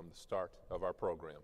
from the start of our program.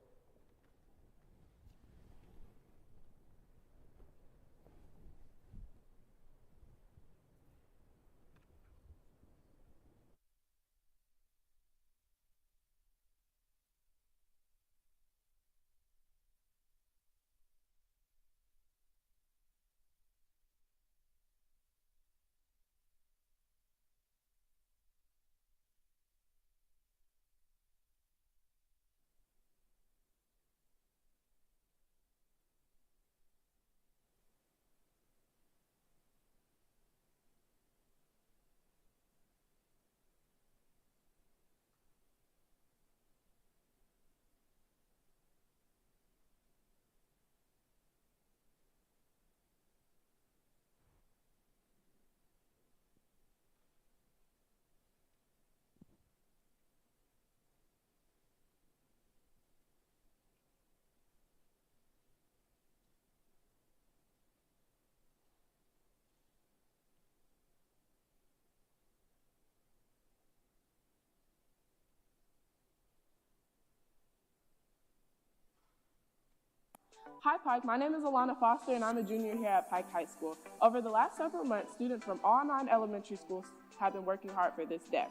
Hi Pike, my name is Alana Foster and I'm a junior here at Pike High School. Over the last several months, students from all 9 elementary schools have been working hard for this day.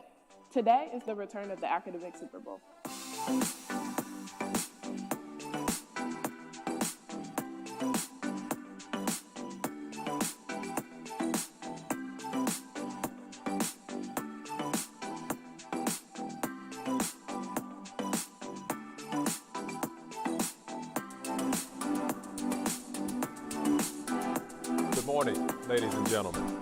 Today is the return of the academic Super Bowl. Good morning, ladies and gentlemen.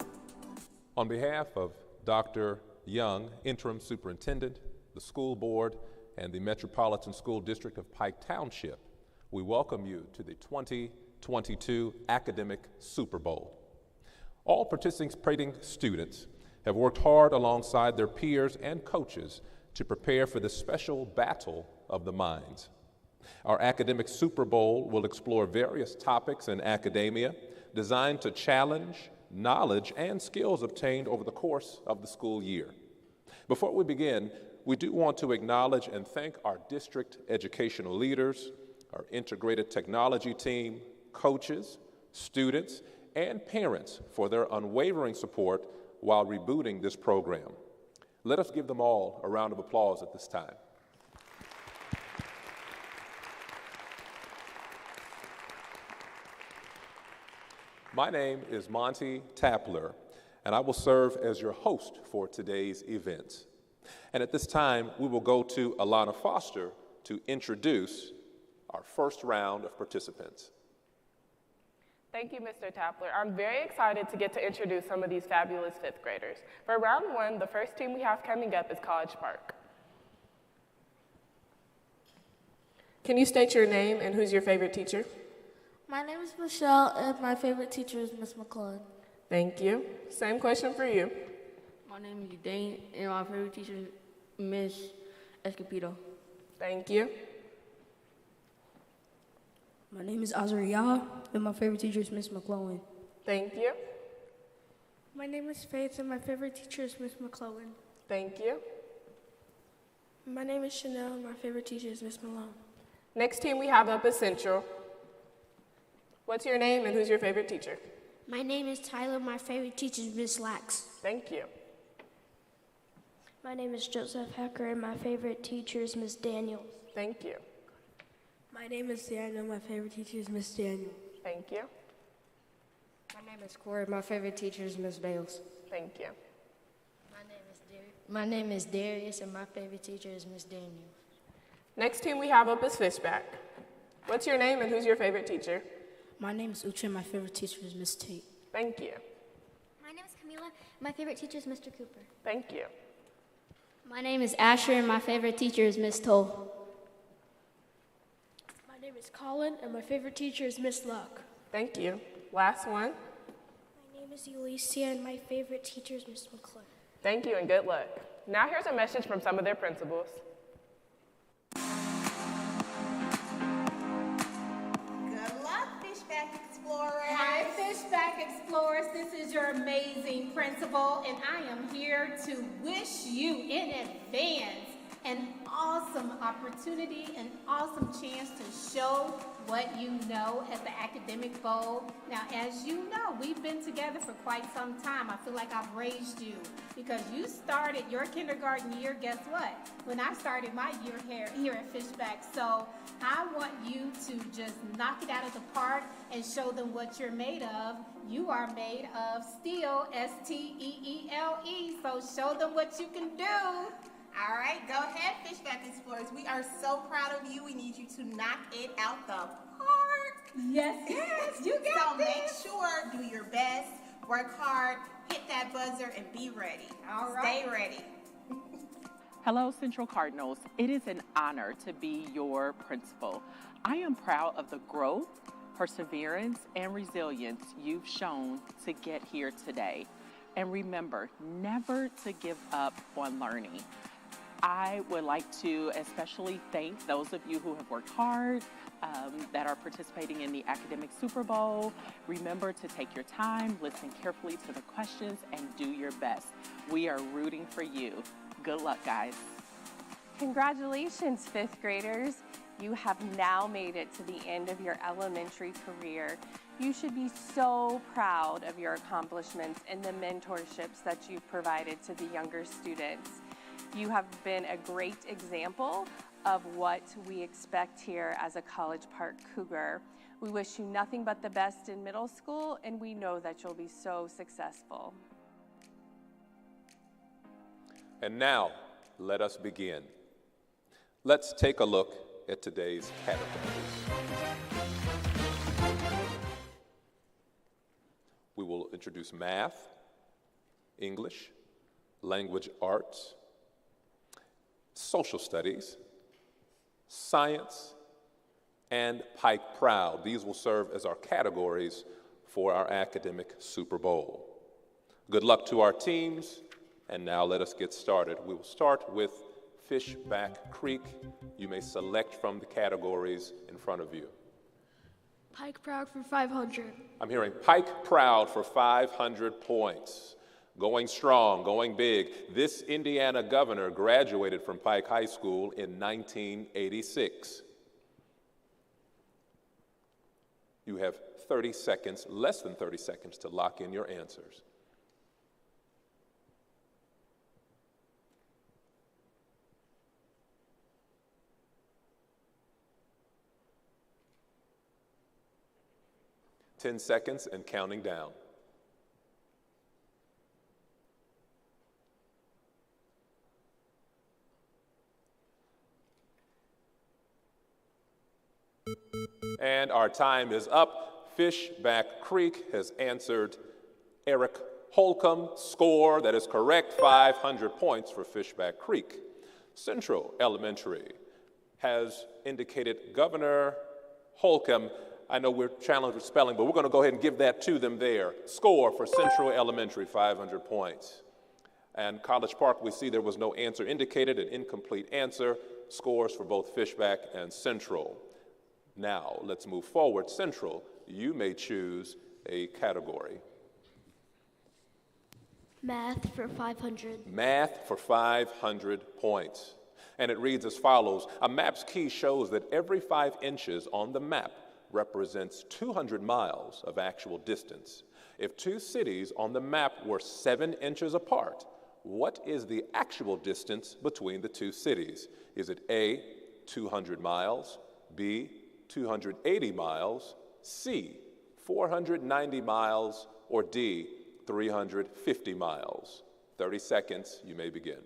On behalf of Dr. Young, Interim Superintendent, the school board, and the Metropolitan School District of Pike Township, we welcome you to the 2022 Academic Super Bowl. All participating students have worked hard alongside their peers and coaches to prepare for this special battle of the minds. Our Academic Super Bowl will explore various topics in academia designed to challenge knowledge and skills obtained over the course of the school year. Before we begin, we do want to acknowledge and thank our district educational leaders, our integrated technology team, coaches, students, and parents for their unwavering support while rebooting this program. Let us give them all a round of applause at this time. My name is Monty Tapler, and I will serve as your host for today's event. And at this time, we will go to Alana Foster to introduce our first round of participants. Thank you, Mr. Tapler. I'm very excited to get to introduce some of these fabulous 5th graders. For round 1, the first team we have coming up is College Park. Can you state your name and who's your favorite teacher? My name is Michelle, and my favorite teacher is Miss McClellan. Thank you. Same question for you. My name is Dane, and my favorite teacher is Miss Escopido. Thank you. My name is Azariah, and my favorite teacher is Miss McClellan. Thank you. My name is Faith, and my favorite teacher is Miss McClellan. Thank you. My name is Chanel, and my favorite teacher is Miss Malone. Next team we have up is Central. What's your name and who's your favorite teacher? My name is Tyler. My favorite teacher is Miss Lax. Thank you. My name is Joseph Hecker, and my favorite teacher is Miss Daniels. Thank you. My name is Daniel. My favorite teacher is Miss Daniel. Thank you. My name is Corey. My favorite teacher is Miss Bales. Thank you. My name is Darius, and my favorite teacher is Miss Daniels. Next team we have up is Fishback. What's your name and who's your favorite teacher? My name is Uche, and my favorite teacher is Miss Tate. Thank you. My name is Camila. My favorite teacher is Mr. Cooper. Thank you. My name is Asher, and my favorite teacher is Miss Toll. My name is Colin, and my favorite teacher is Miss Luck. Thank you. Last one. My name is Alicia, and my favorite teacher is Miss McClure. Thank you and good luck. Now here's a message from some of their principals. Hi, Fishback Explorers. This is your amazing principal, and I am here to wish you in advance an awesome opportunity, an awesome chance to show what you know at the Academic Bowl. Now, as you know, we've been together for quite some time. I feel like I've raised you because you started your kindergarten year, guess what? When I started my year here at Fishback. So I want you to just knock it out of the park and show them what you're made of. You are made of steel, S-T-E-E-L-E. So show them what you can do. All right, go ahead, Fishback Explorers. We are so proud of you. We need you to knock it out the park. Yes, you got So make sure, do your best, work hard, hit that buzzer, and be ready. All right. Stay ready. Hello, Central Cardinals. It is an honor to be your principal. I am proud of the growth, perseverance, and resilience you've shown to get here today. And remember, never to give up on learning. I would like to especially thank those of you who have worked hard, that are participating in the Academic Super Bowl. Remember to take your time, listen carefully to the questions, and do your best. We are rooting for you. Good luck, guys. Congratulations, fifth graders. You have now made it to the end of your elementary career. You should be so proud of your accomplishments and the mentorships that you've provided to the younger students. You have been a great example of what we expect here as a College Park Cougar. We wish you nothing but the best in middle school, and we know that you'll be so successful. And now, let us begin. Let's take a look at today's categories. We will introduce math, English, language arts, social studies, science, and Pike Proud. These will serve as our categories for our academic Super Bowl. Good luck to our teams, and now let us get started. We will start with Fishback Creek. You may select from the categories in front of you. Pike Proud for 500. I'm hearing Pike Proud for 500 points. Going strong, going big. This Indiana governor graduated from Pike High School in 1986. You have 30 seconds, less than 30 seconds, to lock in your answers. Ten seconds and counting down. And our time is up. Fishback Creek has answered Eric Holcomb. Score, that is correct, 500 points for Fishback Creek. Central Elementary has indicated Governor Holcomb. I know we're challenged with spelling, but we're going to go ahead and give that to them there. Score for Central Elementary, 500 points. And College Park, we see there was no answer indicated, an incomplete answer. Scores for both Fishback and Central. Now, let's move forward. Central, you may choose a category. Math for 500. Math for 500 points. And it reads as follows. A map's key shows that every 5 inches on the map represents 200 miles of actual distance. If 2 cities on the map were 7 inches apart, what is the actual distance between the 2 cities? Is it A, 200 miles, B, 280 miles, C, 490 miles, or D, 350 miles? 30 seconds, you may begin.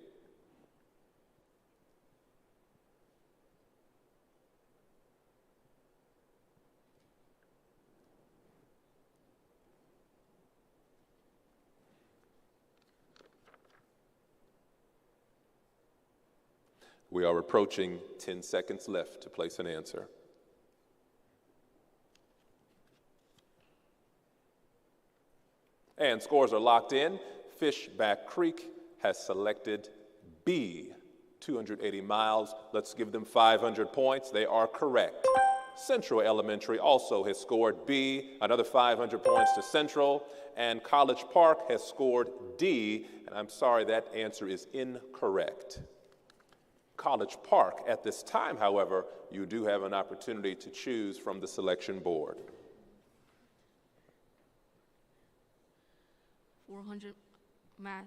We are approaching 10 seconds left to place an answer. And scores are locked in. Fishback Creek has selected B, 280 miles. Let's give them 500 points. They are correct. Central Elementary also has scored B, another 500 points to Central. And College Park has scored D, and I'm sorry, that answer is incorrect. College Park. At this time, however, you do have an opportunity to choose from the selection board. 400 math.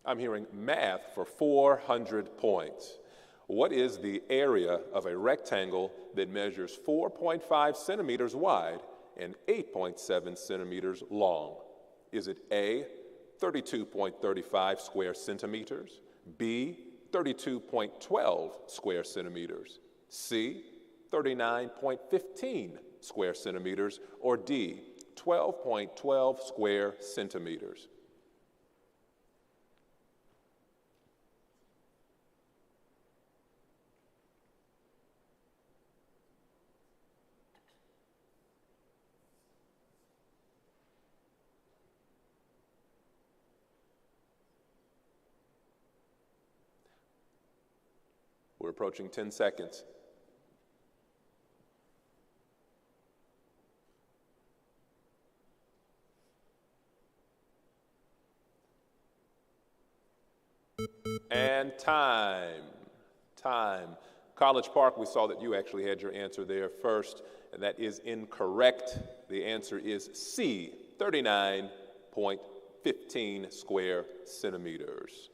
I'm hearing math for 400 points. What is the area of a rectangle that measures 4.5 centimeters wide and 8.7 centimeters long? Is it A, 32.35 square centimeters, B, 32.12 square centimeters, C, 39.15 square centimeters, or D, 12.12 square centimeters? We're approaching 10 seconds. And time. College Park, we saw that you actually had your answer there first, and that is incorrect. The answer is C, 39.15 square centimeters.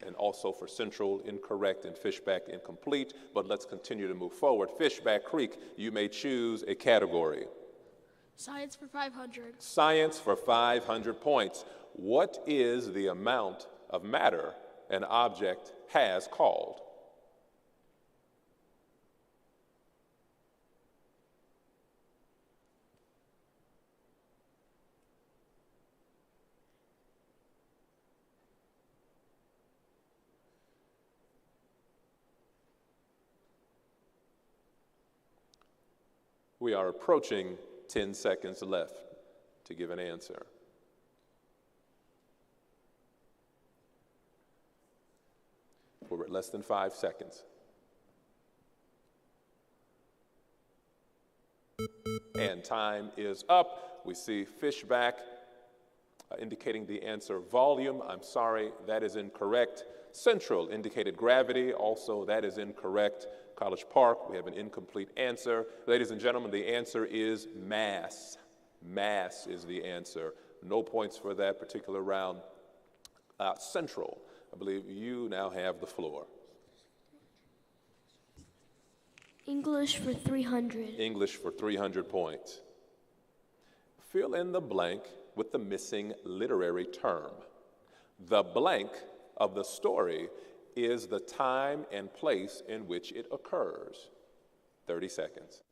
And also for Central, incorrect, and Fishback, incomplete. But let's continue to move forward. Fishback Creek, you may choose a category. Science for 500. Science for 500 points. What is the amount of matter an object has called? We are approaching 10 seconds left to give an answer. We're at less than 5 seconds. And time is up. We see Fishback indicating the answer volume. I'm sorry, that is incorrect. Central indicated gravity. Also, that is incorrect. College Park, we have an incomplete answer. Ladies and gentlemen, the answer is mass. Mass is the answer. No points for that particular round. Central, I believe you now have the floor. English for 300. English for 300 points. Fill in the blank with the missing literary term. The blank of the story is the time and place in which it occurs. 30 seconds.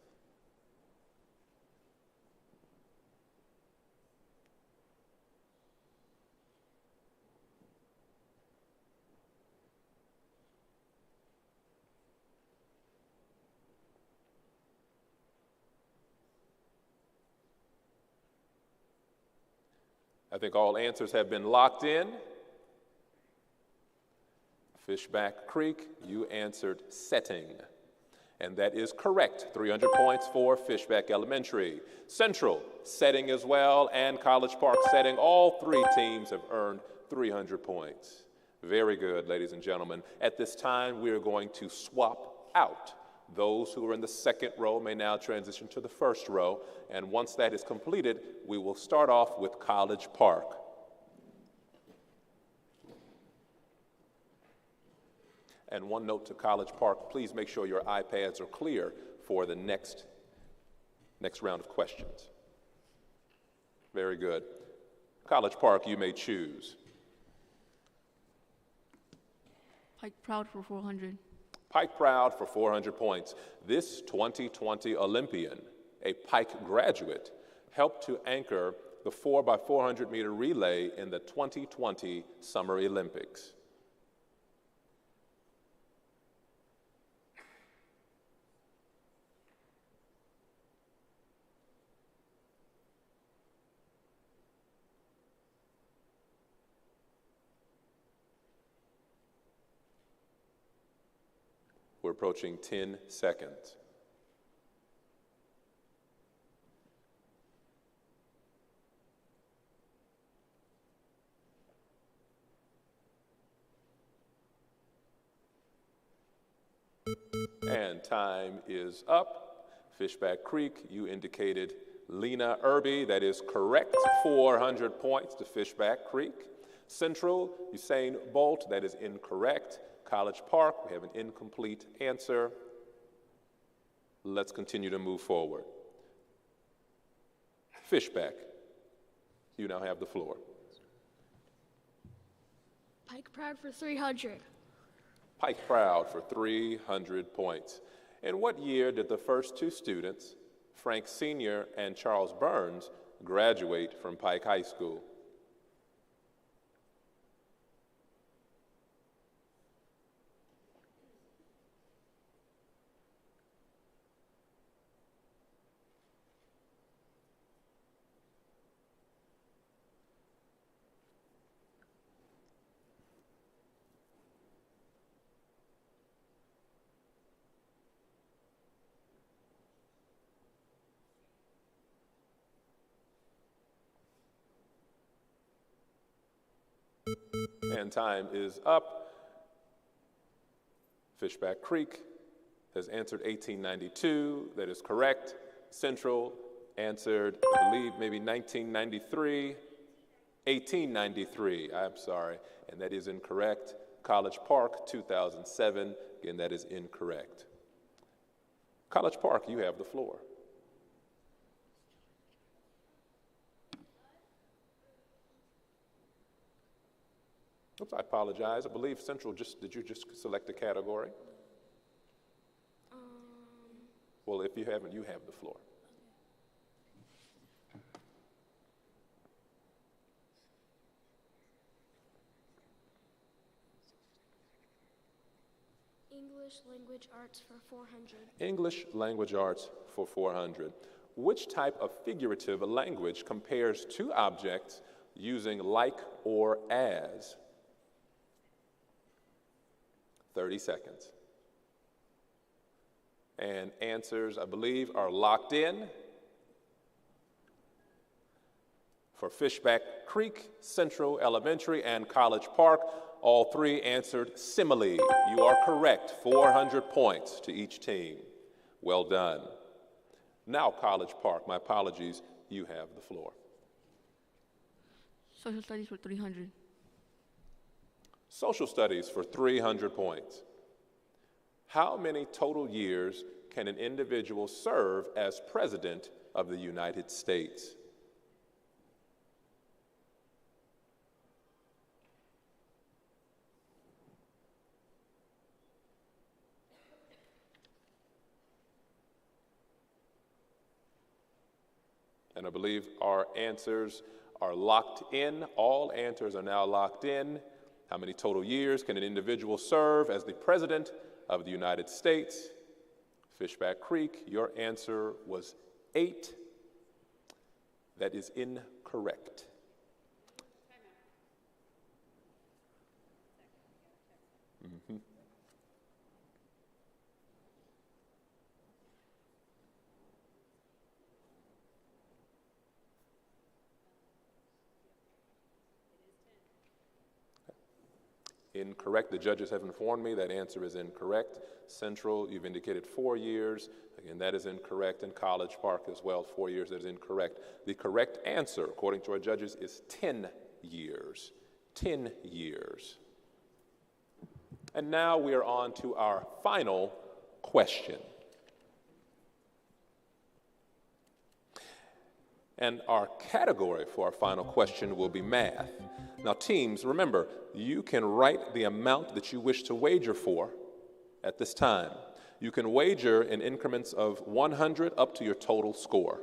I think all answers have been locked in. Fishback Creek, you answered setting. And that is correct. 300 points for Fishback Elementary. Central, setting as well, and College Park setting. All three teams have earned 300 points. Very good, ladies and gentlemen. At this time, we are going to swap out. Those who are in the second row may now transition to the first row. And once that is completed, we will start off with College Park. And one note to College Park, please make sure your iPads are clear for the next round of questions. Very good. College Park, you may choose. Pike Proud for 400. Pike Proud for 400 points. This 2020 Olympian, a Pike graduate, helped to anchor the 4x400 meter relay in the 2020 Summer Olympics. We're approaching 10 seconds. And time is up. Fishback Creek, you indicated Lena Irby. That is correct. 400 points to Fishback Creek. Central, Usain Bolt. That is incorrect. College Park, we have an incomplete answer. Let's continue to move forward. Fishback, you now have the floor. Pike Proud for 300. Pike Proud for 300 points. In what year did the first two students, Frank Sr. and Charles Burns, graduate from Pike High School? And time is up. Fishback Creek has answered 1892. That is correct. Central answered, I believe, maybe 1993. 1893, I'm sorry, and that is incorrect. College Park, 2007. Again, that is incorrect. College Park, you have the floor. Oops, I apologize. I believe Central did you just select a category? Well, if you haven't, you have the floor. English Language Arts for 400. English Language Arts for 400. Which type of figurative language compares two objects using like or as? 30 seconds. And answers, I believe, are locked in. For Fishback Creek, Central Elementary, and College Park, all three answered simile. You are correct. 400 points to each team. Well done. Now, College Park, my apologies, you have the floor. Social studies for 300. Social studies for 300 points. How many total years can an individual serve as President of the United States? And I believe our answers are locked in. All answers are now locked in. How many total years can an individual serve as the President of the United States? Fishback Creek, your answer was 8. That is incorrect. Mm-hmm. Incorrect. The judges have informed me that answer is incorrect. Central, you've indicated 4 years. Again, that is incorrect. And College Park as well, 4 years, that is incorrect. The correct answer, according to our judges, is 10 years. 10 years. And now we are on to our final question. And our category for our final question will be math. Now, teams, remember, you can write the amount that you wish to wager for at this time. You can wager in increments of 100 up to your total score.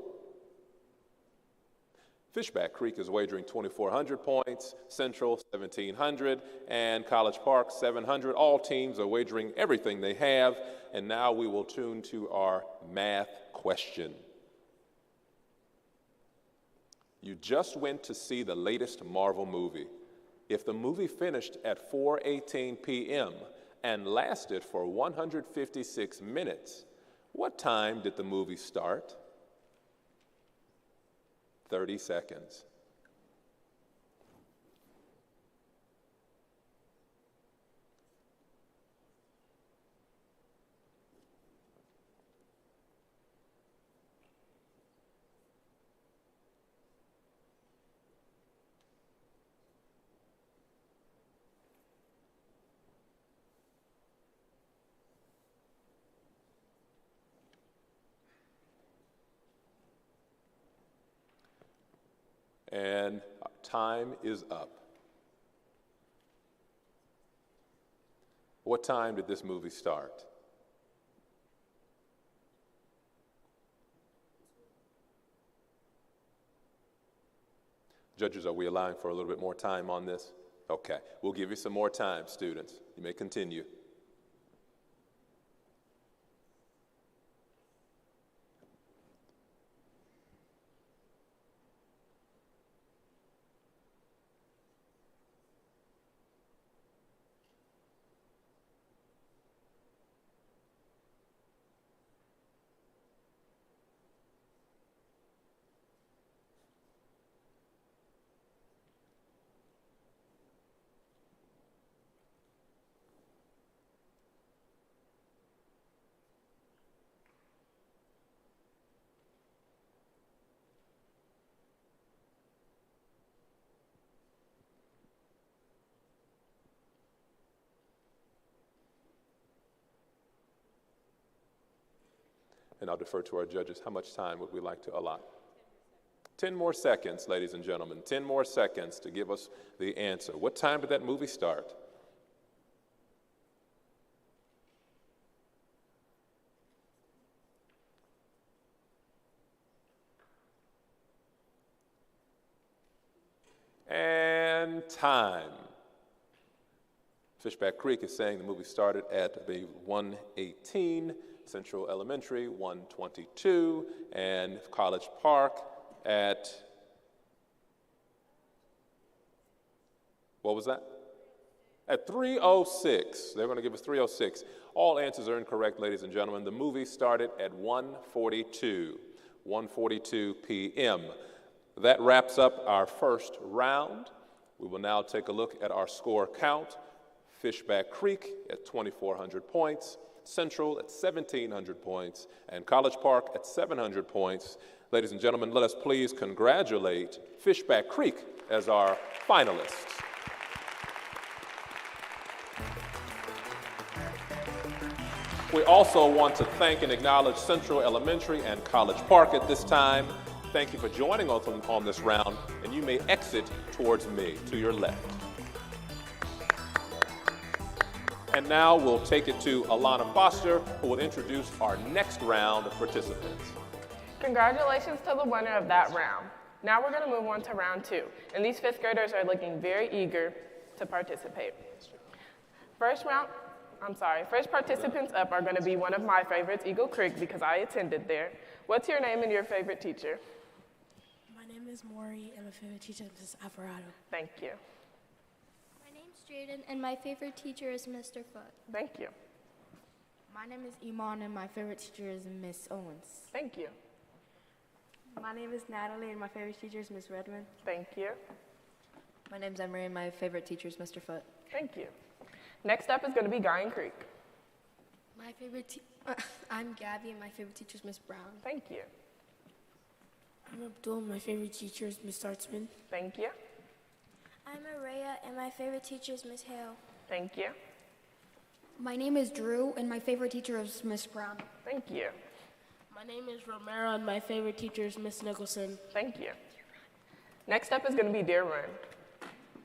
Fishback Creek is wagering 2,400 points, Central 1,700, and College Park 700. All teams are wagering everything they have, and now we will tune to our math question. You just went to see the latest Marvel movie. If the movie finished at 4:18 p.m. and lasted for 156 minutes, what time did the movie start? 30 seconds. And time is up. What time did this movie start? Judges, are we allowing for a little bit more time on this? Okay, we'll give you some more time, students. You may continue. And I'll defer to our judges. How much time would we like to allot? 10 more seconds, ladies and gentlemen. 10 more seconds to give us the answer. What time did that movie start? And time. Fishback Creek is saying the movie started at the 1:18. Central Elementary, 1:22, and College Park at, what was that? At 3:06. They're going to give us 3:06. All answers are incorrect, ladies and gentlemen. The movie started at 1:42 p.m. That wraps up our first round. We will now take a look at our score count. Fishback Creek at 2,400 points. Central at 1,700 points, and College Park at 700 points. Ladies and gentlemen, let us please congratulate Fishback Creek as our finalists. We also want to thank and acknowledge Central Elementary and College Park at this time. Thank you for joining us on this round, and you may exit towards me, to your left. And now we'll take it to Alana Foster, who will introduce our next round of participants. Congratulations to the winner of that round. Now we're going to move on to round 2, and these 5th graders are looking very eager to participate. First participants up are going to be one of my favorites, Eagle Creek, because I attended there. What's your name and your favorite teacher? My name is Maury, and my favorite teacher is Mrs. Alvarado. Thank you. Jaden, and my favorite teacher is Mr. Foot. Thank you. My name is Iman, and my favorite teacher is Miss Owens. Thank you. My name is Natalie, and my favorite teacher is Miss Redmond. Thank you. My name's Emery, and my favorite teacher is Mr. Foot. Thank you. Next up is going to be Guyan Creek. I'm Gabby, and my favorite teacher is Miss Brown. Thank you. I'm Abdul, and my favorite teacher is Miss Startzman. Thank you. I'm Araya, and my favorite teacher is Miss Hale. Thank you. My name is Drew, and my favorite teacher is Miss Brown. Thank you. My name is Romero, and my favorite teacher is Miss Nicholson. Thank you. Next up is going to be Dearborn.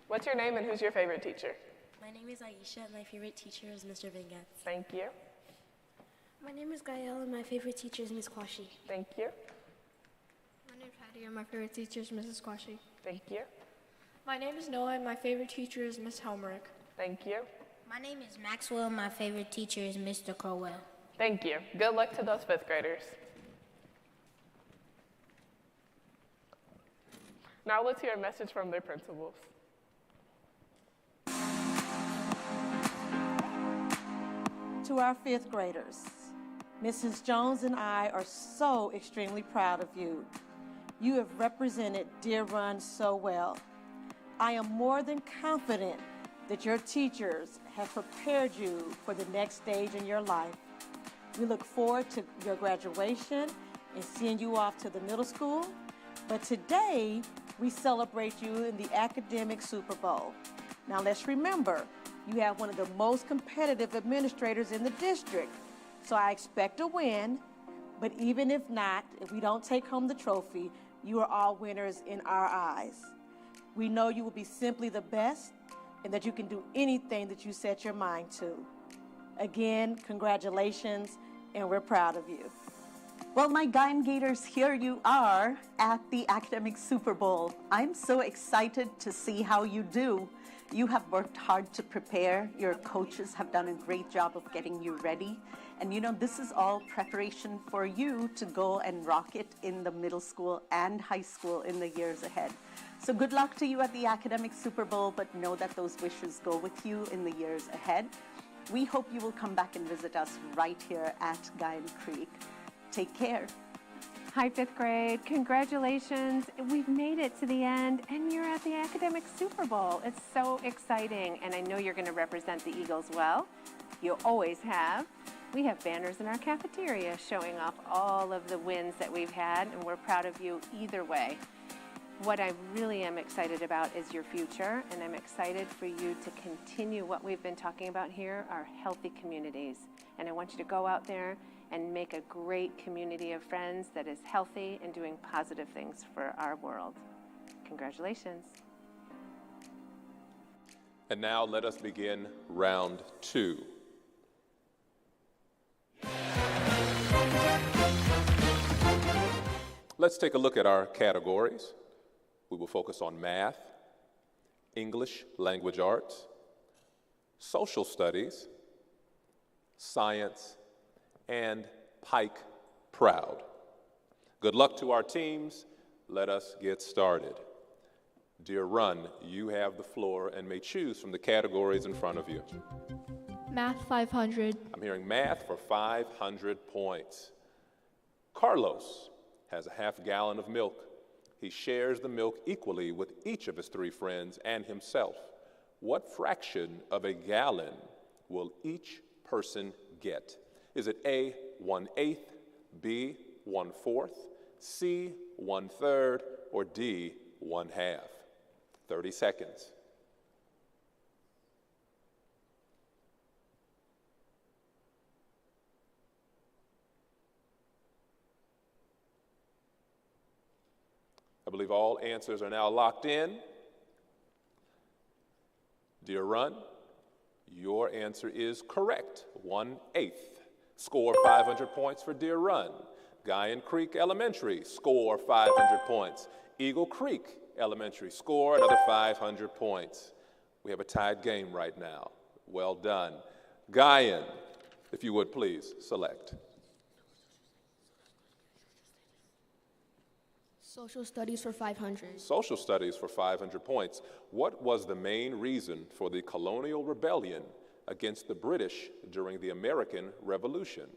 What's your name and who's your favorite teacher? My name is Aisha, and my favorite teacher is Mr. Vingatz. Thank you. My name is Gael, and my favorite teacher is Miss Kwashi. Thank you. My name is Heidi, and my favorite teacher is Mrs. Kwashi. Thank you. My name is Noah, and my favorite teacher is Miss Helmerick. Thank you. My name is Maxwell, and my favorite teacher is Mr. Colwell. Thank you. Good luck to those 5th graders. Now let's hear a message from their principals. To our 5th graders, Mrs. Jones and I are so extremely proud of you. You have represented Dearborn so well. I am more than confident that your teachers have prepared you for the next stage in your life. We look forward to your graduation and seeing you off to the middle school. But today, we celebrate you in the academic Super Bowl. Now let's remember, you have one of the most competitive administrators in the district. So I expect a win, but even if not, if we don't take home the trophy, You are all winners in our eyes. We know you will be simply the best and that you can do anything that you set your mind to. Again, congratulations, and we're proud of you. Well, my Guyan Gators, here you are at the Academic Super Bowl. I'm so excited to see how you do. You have worked hard to prepare. Your coaches have done a great job of getting you ready. And you know, this is all preparation for you to go and rock it in the middle school and high school in the years ahead. So good luck to you at the Academic Super Bowl, but know that those wishes go with you in the years ahead. We hope you will come back and visit us right here at Guyan Creek. Take care. Hi, fifth grade. Congratulations. We've made it to the end, and you're at the Academic Super Bowl. It's so exciting, and I know you're going to represent the Eagles well. You always have. We have banners in our cafeteria showing off all of the wins that we've had, and we're proud of you either way. What I really am excited about is your future, and I'm excited for you to continue what we've been talking about here, our healthy communities. And I want you to go out there and make a great community of friends that is healthy and doing positive things for our world. Congratulations. And now let us begin round 2. Let's take a look at our categories. We will focus on math, English language arts, social studies, science, and Pike Proud. Good luck to our teams. Let us get started. Dear Run, you have the floor and may choose from the categories in front of you. Math 500. I'm hearing math for 500 points. Carlos has a half gallon of milk. He shares the milk equally with each of his 3 friends and himself. What fraction of a gallon will each person get? Is it A, 1/8, B, 1/4, C, 1/3, or D, 1/2? 30 seconds. I believe all answers are now locked in. Dear Run, your answer is correct, 1/8. Score 500 points for Deer Run. Guyan Creek Elementary, score 500 points. Eagle Creek Elementary, score another 500 points. We have a tied game right now. Well done. Guyan, if you would please select. Social studies for 500. Social studies for 500 points. What was the main reason for the colonial rebellion against the British during the American Revolution?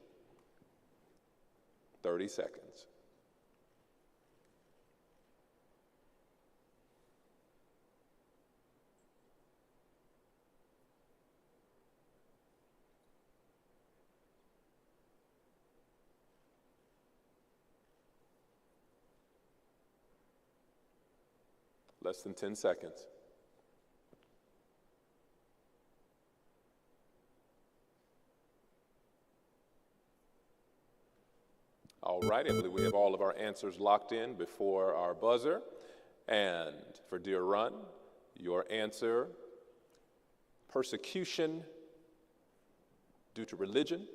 30 seconds. Less than 10 seconds. All right, I believe we have all of our answers locked in before our buzzer. And for Deer Run, your answer, persecution due to religion,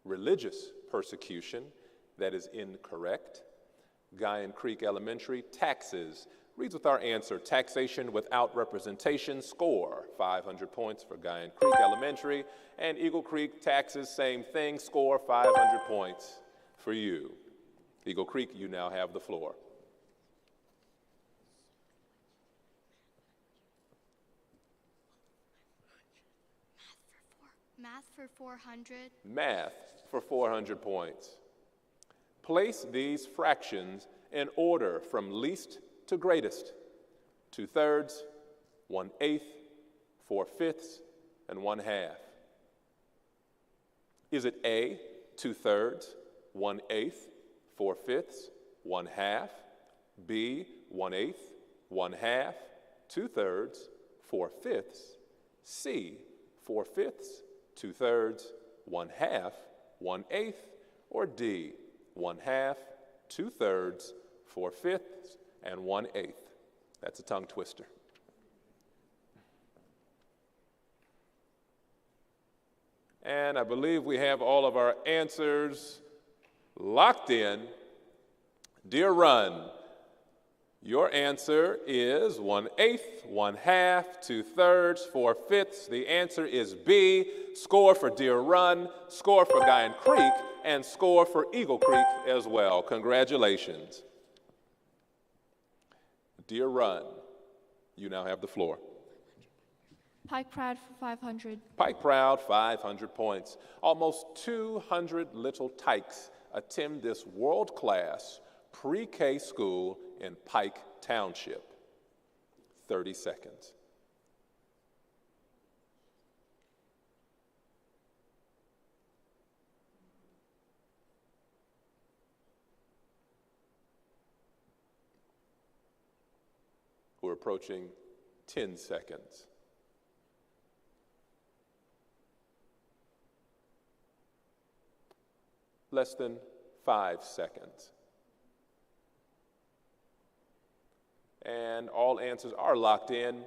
religious persecution, that is incorrect. Guyan Creek Elementary, taxes, reads with our answer, taxation without representation, score 500 points for Guyan Creek Elementary. And Eagle Creek, taxes, same thing, score 500 points for you. Eagle Creek, you now have the floor. Math for 400. Math for 400 points. Place these fractions in order from least to greatest. 2/3, 1/8, 4/5, and 1/2. Is it A, 2/3, 1/8, 4/5, 1/2, B, 1/8, 1/2, 2/3, 4/5, C, 4/5, 2/3, 1/2, 1/8, or D, 1/2, 2/3, 4/5, and 1/8. That's a tongue twister. And I believe we have all of our answers locked in. Dear Run, your answer is 1/8, 1/2, 2/3, 4/5. The answer is B. Score for Deer Run, score for Guyan Creek, and score for Eagle Creek as well. Congratulations. Deer Run, you now have the floor. Pike Proud for 500. Pike Proud, 500 points. Almost 200 little Tykes attend this world-class pre-K school in Pike Township. 30 seconds. We're approaching 10 seconds. Less than 5 seconds. And all answers are locked in.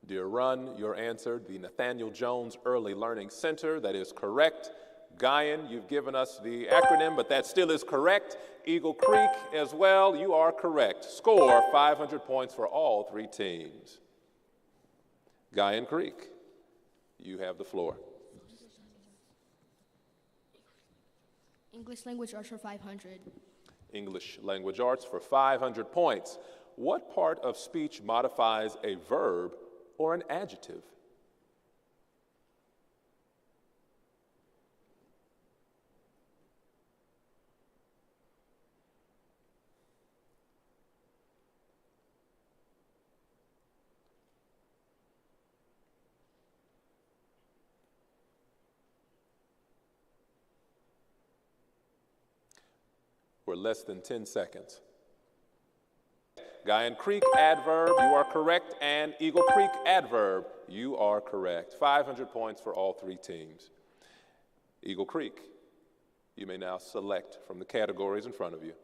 Dear Run, your answer, the Nathaniel Jones Early Learning Center. That is correct. Guyan, you've given us the acronym, but that still is correct. Eagle Creek as well, you are correct. Score 500 points for all three teams. Guyan Creek, you have the floor. English Language Arts for 500. English Language Arts for 500 points. What part of speech modifies a verb or an adjective? We're less than 10 seconds. Guyan Creek adverb, you are correct, and Eagle Creek adverb, you are correct. 500 points for all three teams. Eagle Creek, you may now select from the categories in front of you.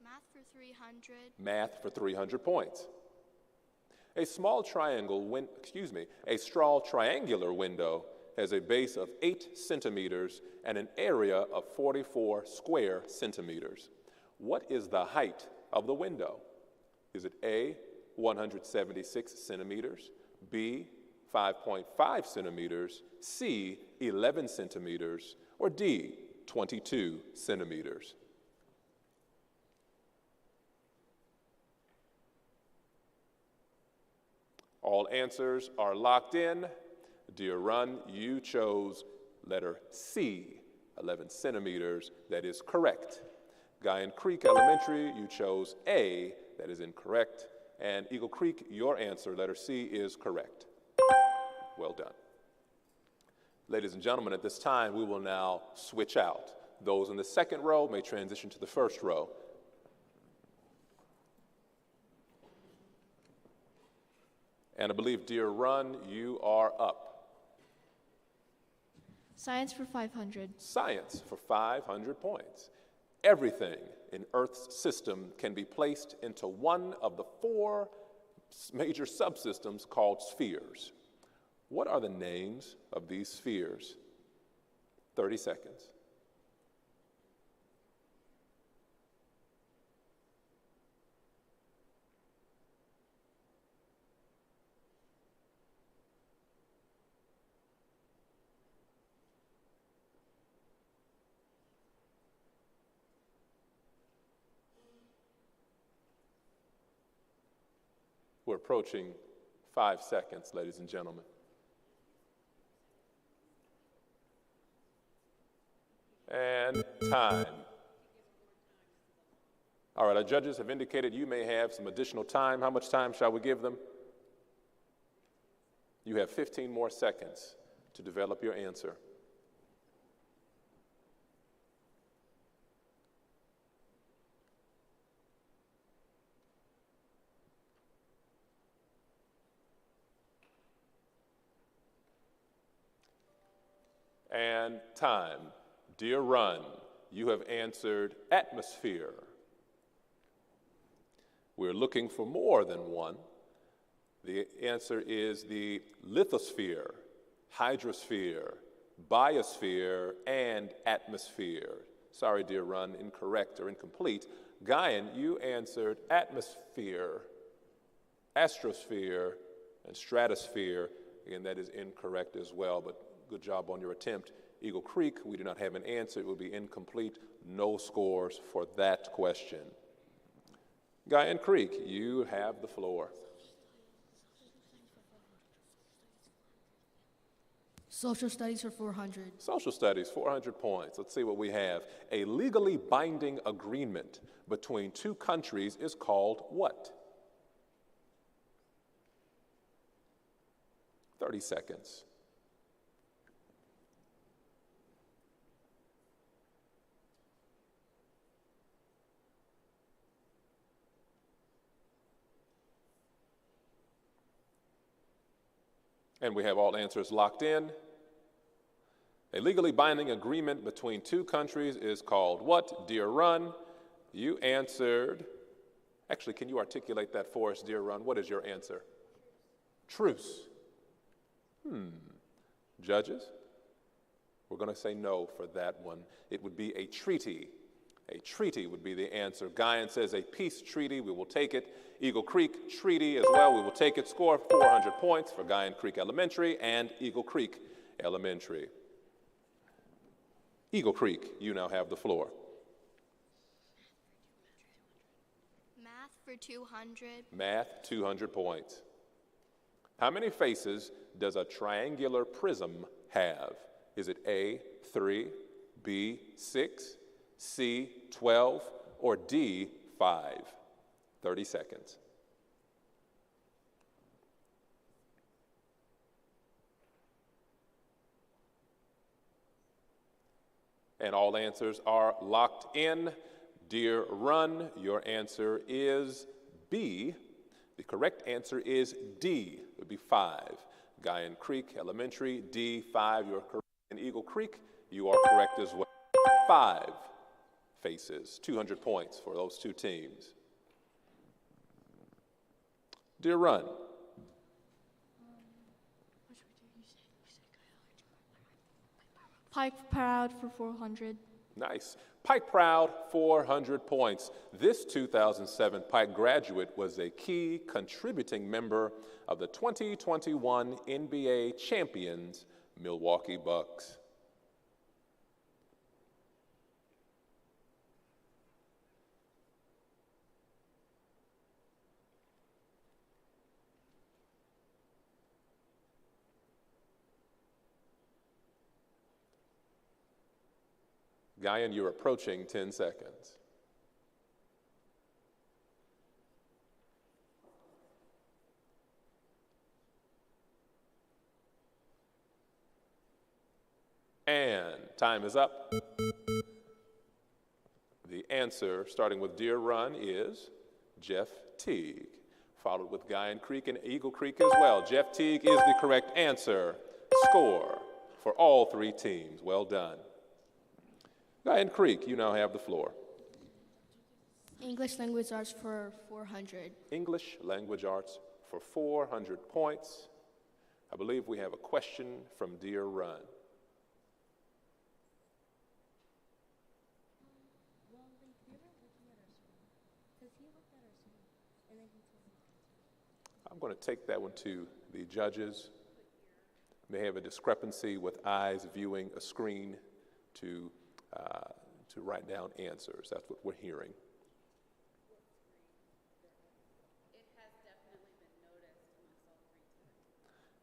Math for 300. Math for 300 points. A small triangular window has a base of 8 centimeters and an area of 44 square centimeters. What is the height of the window? Is it A, 176 centimeters, B, 5.5 centimeters, C, 11 centimeters, or D, 22 centimeters? All answers are locked in. Dear Run, you chose letter C, 11 centimeters. That is correct. Guyan Creek Elementary, you chose A. That is incorrect. And Eagle Creek, your answer, letter C, is correct. Well done. Ladies and gentlemen, at this time, we will now switch out. Those in the second row may transition to the first row. And I believe, Dear Run, you are up. Science for 500. Science for 500 points. Everything in Earth's system can be placed into one of the 4 major subsystems called spheres. What are the names of these spheres? 30 seconds. We're approaching 5 seconds, ladies and gentlemen. And time. All right, our judges have indicated you may have some additional time. How much time shall we give them? You have 15 more seconds to develop your answer. And time. Dear Run, you have answered atmosphere. We're looking for more than one. The answer is the lithosphere, hydrosphere, biosphere, and atmosphere. Sorry, Dear Run, incorrect or incomplete. Guyan, you answered atmosphere, astrosphere, and stratosphere. Again, that is incorrect as well, but good job on your attempt. Eagle Creek, we do not have an answer. It will be incomplete. No scores for that question. Guyan Creek, you have the floor. Social studies for 400. Social studies, 400 points. Let's see what we have. A legally binding agreement between two countries is called what? 30 seconds. And we have all answers locked in. A legally binding agreement between two countries is called what? Dear Run, you answered. Actually, can you articulate that for us, Dear Run? What is your answer? Truce. Judges? We're going to say no for that one. It would be a treaty. A treaty would be the answer. Guyan says a peace treaty. We will take it. Eagle Creek treaty as well. We will take it. Score 400 points for Guyan Creek Elementary and Eagle Creek Elementary. Eagle Creek, you now have the floor. Math for 200. Math, 200 points. How many faces does a triangular prism have? Is it A, 3, B, 6, C, 12, or D, 5? 30 seconds. And all answers are locked in. Dear Run, your answer is B. The correct answer is D. It would be 5. Guyan Creek Elementary, D, 5. You're correct. In Eagle Creek, you are correct as well. 5 faces, 200 points for those two teams. Dear Run. Pike Proud for 400. Nice. Pike Proud, 400 points. This 2007 Pike graduate was a key contributing member of the 2021 NBA champions, Milwaukee Bucks. Guyan, you're approaching 10 seconds. And time is up. The answer, starting with Deer Run, is Jeff Teague, followed with Guyan Creek and Eagle Creek as well. Jeff Teague is the correct answer. Score for all three teams. Well done. Guyan Creek, you now have the floor. English Language Arts for 400. English Language Arts for 400 points. I believe we have a question from Deer Run. I'm going to take that one to the judges. May have a discrepancy with eyes viewing a screen to write down answers. That's what we're hearing.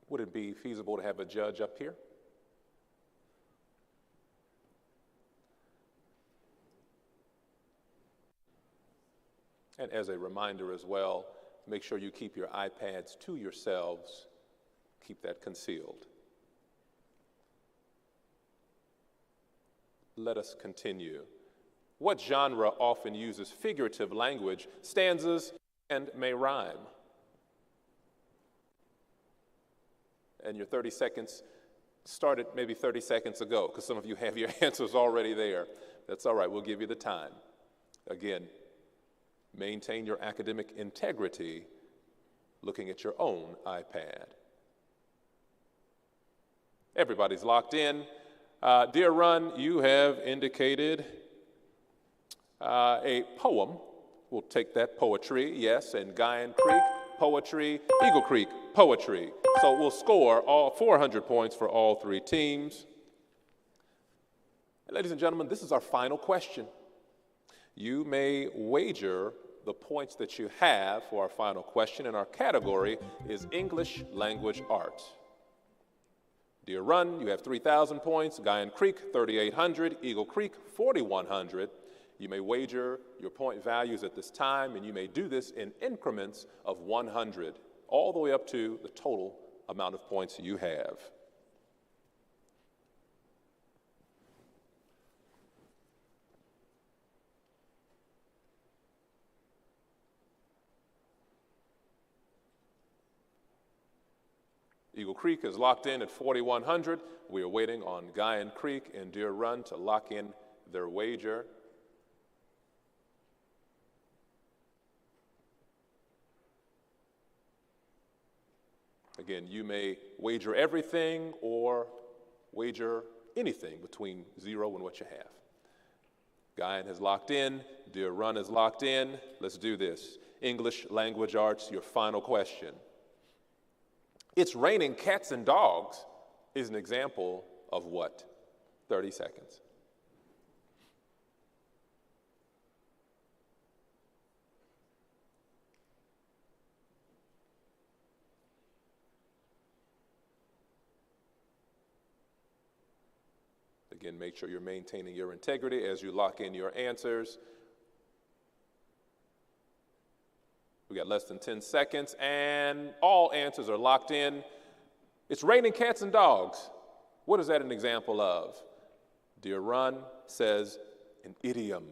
Would it be feasible to have a judge up here? And as a reminder as well, make sure you keep your iPads to yourselves. Keep that concealed. Let us continue. What genre often uses figurative language, stanzas, and may rhyme? And your 30 seconds started maybe 30 seconds ago, because some of you have your answers already there. That's all right, we'll give you the time. Again, maintain your academic integrity looking at your own iPad. Everybody's locked in. Dear Run, you have indicated a poem. We'll take that, poetry, yes, and Guyan Creek, poetry, Eagle Creek, poetry. So we'll score all 400 points for all three teams. And ladies and gentlemen, this is our final question. You may wager the points that you have for our final question, and our category is English Language Arts. Dear Run, you have 3,000 points, Guyan Creek, 3,800, Eagle Creek, 4,100. You may wager your point values at this time, and you may do this in increments of 100, all the way up to the total amount of points you have. Eagle Creek is locked in at 4,100. We are waiting on Guyan Creek and Deer Run to lock in their wager. Again, you may wager everything or wager anything between 0 and what you have. Guyan has locked in. Deer Run is locked in. Let's do this. English Language Arts, your final question. It's raining cats and dogs is an example of what? 30 seconds. Again, make sure you're maintaining your integrity as you lock in your answers. We got less than 10 seconds, and all answers are locked in. It's raining cats and dogs. What is that an example of? Deer Run says an idiom.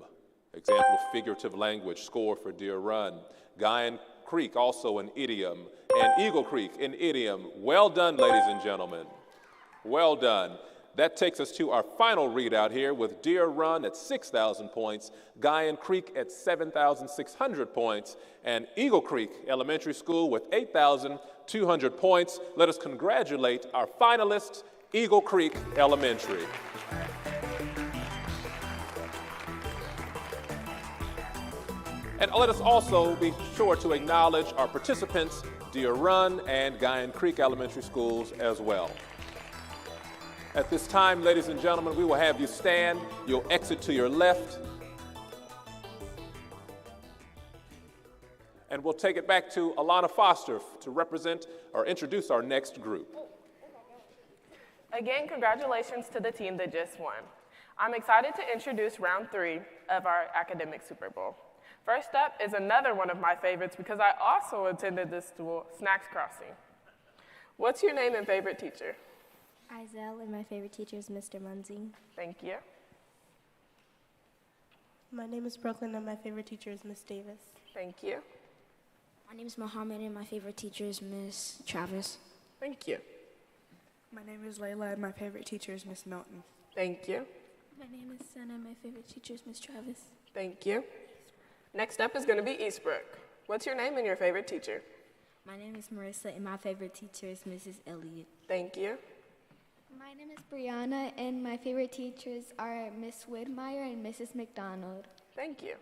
Example of figurative language, score for Deer Run. Guyan Creek, also an idiom. And Eagle Creek, an idiom. Well done, ladies and gentlemen. Well done. That takes us to our final readout here with Deer Run at 6,000 points, Guyan Creek at 7,600 points, and Eagle Creek Elementary School with 8,200 points. Let us congratulate our finalists, Eagle Creek Elementary. And let us also be sure to acknowledge our participants, Deer Run and Guyan Creek Elementary Schools as well. At this time, ladies and gentlemen, we will have you stand. You'll exit to your left. And we'll take it back to Alana Foster to represent or introduce our next group. Again, congratulations to the team that just won. I'm excited to introduce round 3 of our academic Super Bowl. First up is another one of my favorites because I also attended this school, Snacks Crossing. What's your name and favorite teacher? Izell, and my favorite teacher is Mr. Munzing. Thank you. My name is Brooklyn, and my favorite teacher is Miss Davis. Thank you. My name is Mohammed, and my favorite teacher is Miss Travis. Thank you. My name is Layla, and my favorite teacher is Miss Milton. Thank you. My name is Senna, and my favorite teacher is Miss Travis. Thank you. Next up is going to be Eastbrook. What's your name and your favorite teacher? My name is Marissa, and my favorite teacher is Mrs. Elliott. Thank you. My name is Brianna, and my favorite teachers are Miss Widmeyer and Mrs. McDonald. Thank you.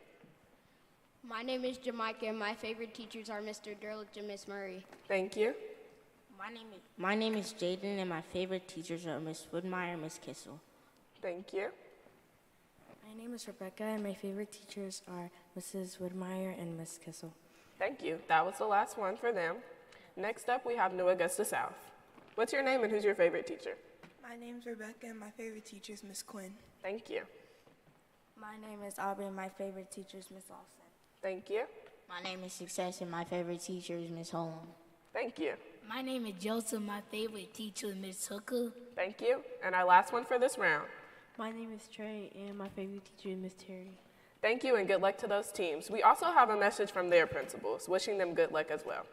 My name is Jamaica, and my favorite teachers are Mr. Derlich and Miss Murray. Thank you. My name is Jaden, and my favorite teachers are Miss Woodmeyer and Miss Kissel. Thank you. My name is Rebecca, and my favorite teachers are Mrs. Woodmeyer and Miss Kissel. Thank you. That was the last one for them. Next up, we have New Augusta South. What's your name and who's your favorite teacher? My name's Rebecca, and my favorite teacher is Miss Quinn. Thank you. My name is Aubrey, and my favorite teacher is Miss Lawson. Thank you. My name is Success, and my favorite teacher is Miss Holm. Thank you. My name is Joseph. My favorite teacher is Miss Hooker. Thank you. And our last one for this round. My name is Trey, and my favorite teacher is Miss Terry. Thank you, and good luck to those teams. We also have a message from their principals, wishing them good luck as well.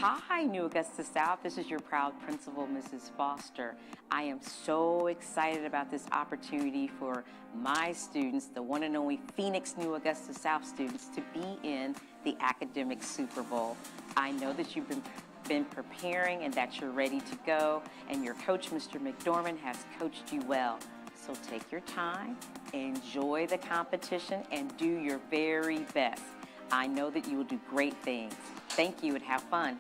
Hi, New Augusta South. This is your proud principal, Mrs. Foster. I am so excited about this opportunity for my students, the one and only Phoenix New Augusta South students, to be in the academic Super Bowl. I know that you've been preparing and that you're ready to go, and your coach, Mr. McDormand, has coached you well. So take your time, enjoy the competition, and do your very best. I know that you will do great things. Thank you and have fun.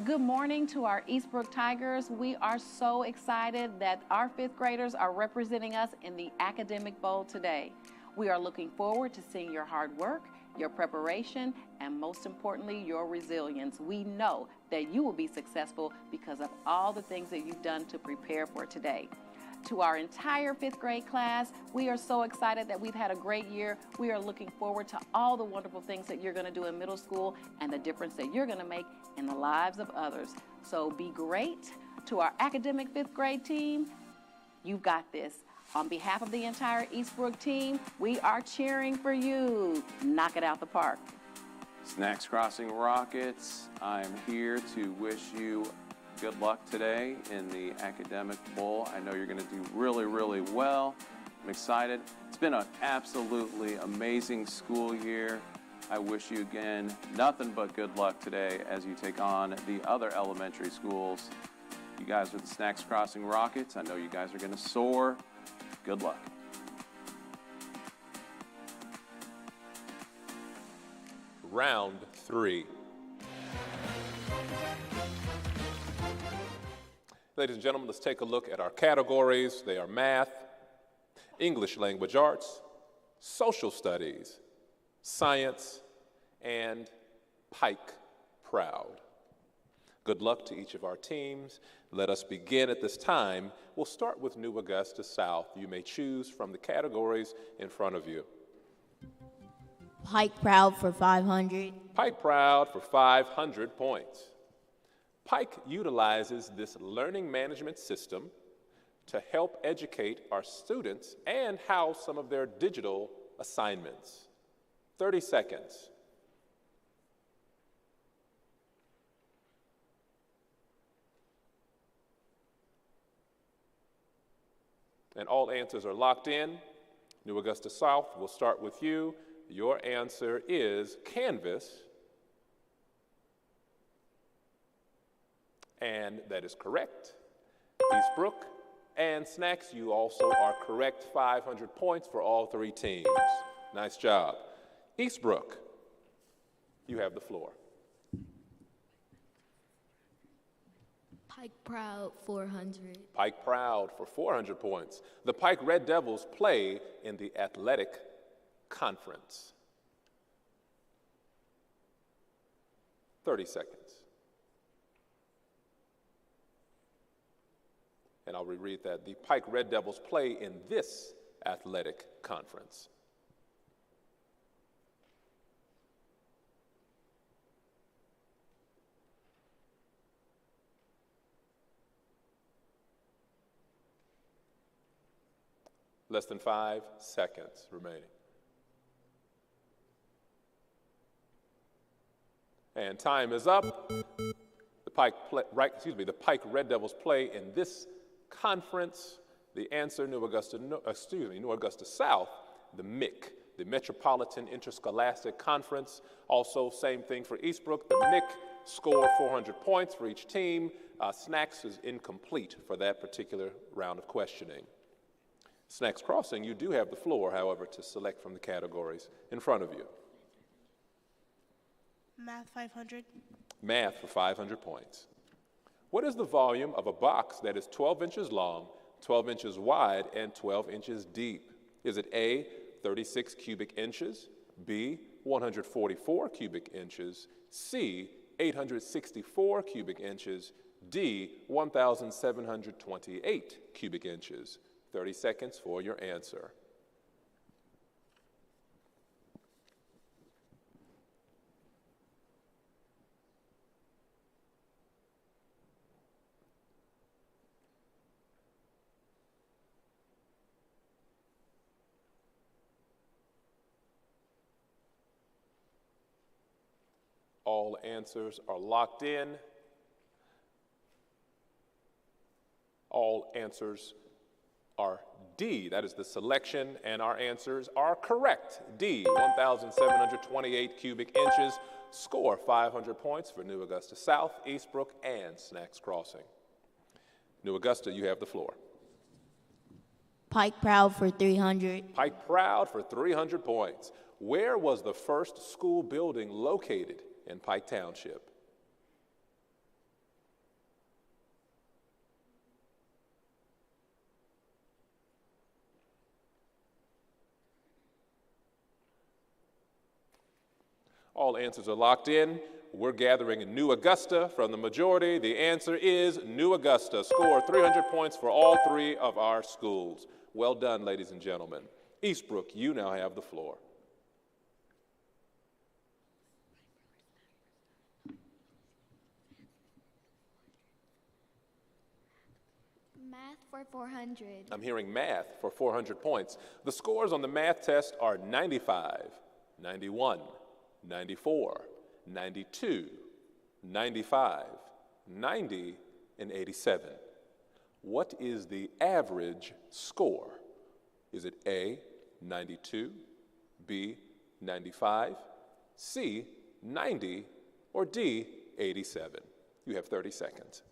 Good morning to our Eastbrook Tigers. We are so excited that our fifth graders are representing us in the Academic Bowl today. We are looking forward to seeing your hard work, your preparation, and most importantly, your resilience. We know that you will be successful because of all the things that you've done to prepare for today. To our entire fifth grade class, we are so excited that we've had a great year. We are looking forward to all the wonderful things that you're going to do in middle school and the difference that you're going to make in the lives of others. So be great. To our academic fifth grade team, you've got this. On behalf of the entire Eastbrook team, we are cheering for you. Knock it out the park. Snacks Crossing Rockets, I'm here to wish you good luck today in the Academic Bowl. I know you're going to do really, really well. I'm excited. It's been an absolutely amazing school year. I wish you again nothing but good luck today as you take on the other elementary schools. You guys are the Snacks Crossing Rockets. I know you guys are going to soar. Good luck. Round 3. Ladies and gentlemen, let's take a look at our categories. They are math, English language arts, social studies, science, and Pike Proud. Good luck to each of our teams. Let us begin at this time. We'll start with New Augusta South. You may choose from the categories in front of you. Pike Proud for 500. Pike Proud for 500 points. Pike utilizes this learning management system to help educate our students and house some of their digital assignments. 30 seconds. And all answers are locked in. New Augusta South, we'll start with you. Your answer is Canvas. And that is correct. Eastbrook and Snacks, you also are correct. 500 points for all 3 teams. Nice job. Eastbrook, you have the floor. Pike Proud 400. Pike Proud for 400 points. The Pike Red Devils play in the Athletic Conference. 30 seconds. And I'll reread that. The Pike Red Devils play in this athletic conference. Less than 5 seconds remaining. And time is up. The Pike Red Devils play in this conference. The answer, New Augusta South, the MIC, the Metropolitan Interscholastic Conference. Also, same thing for Eastbrook. The MIC score 400 points for each team. Snacks is incomplete for that particular round of questioning. Snacks Crossing, you do have the floor, however, to select from the categories in front of you. Math 500. Math for 500 points. What is the volume of a box that is 12 inches long, 12 inches wide, and 12 inches deep? Is it A, 36 cubic inches, B, 144 cubic inches, C, 864 cubic inches, D, 1,728 cubic inches? 30 seconds for your answer. All answers are locked in. All answers are D. That is the selection, and our answers are correct. D, 1,728 cubic inches. Score 500 points for New Augusta South, Eastbrook, and Snacks Crossing. New Augusta, you have the floor. Pike Proud for 300. Pike Proud for 300 points. Where was the first school building located in Pike Township? All answers are locked in. We're gathering New Augusta from the majority. The answer is New Augusta. Score 300 points for all three of our schools. Well done, ladies and gentlemen. Eastbrook, you now have the floor. Math for 400. I'm hearing math for 400 points. The scores on the math test are 95, 91, 94, 92, 95, 90, and 87. What is the average score? Is it A, 92, B, 95, C, 90, or D, 87? You have 30 seconds.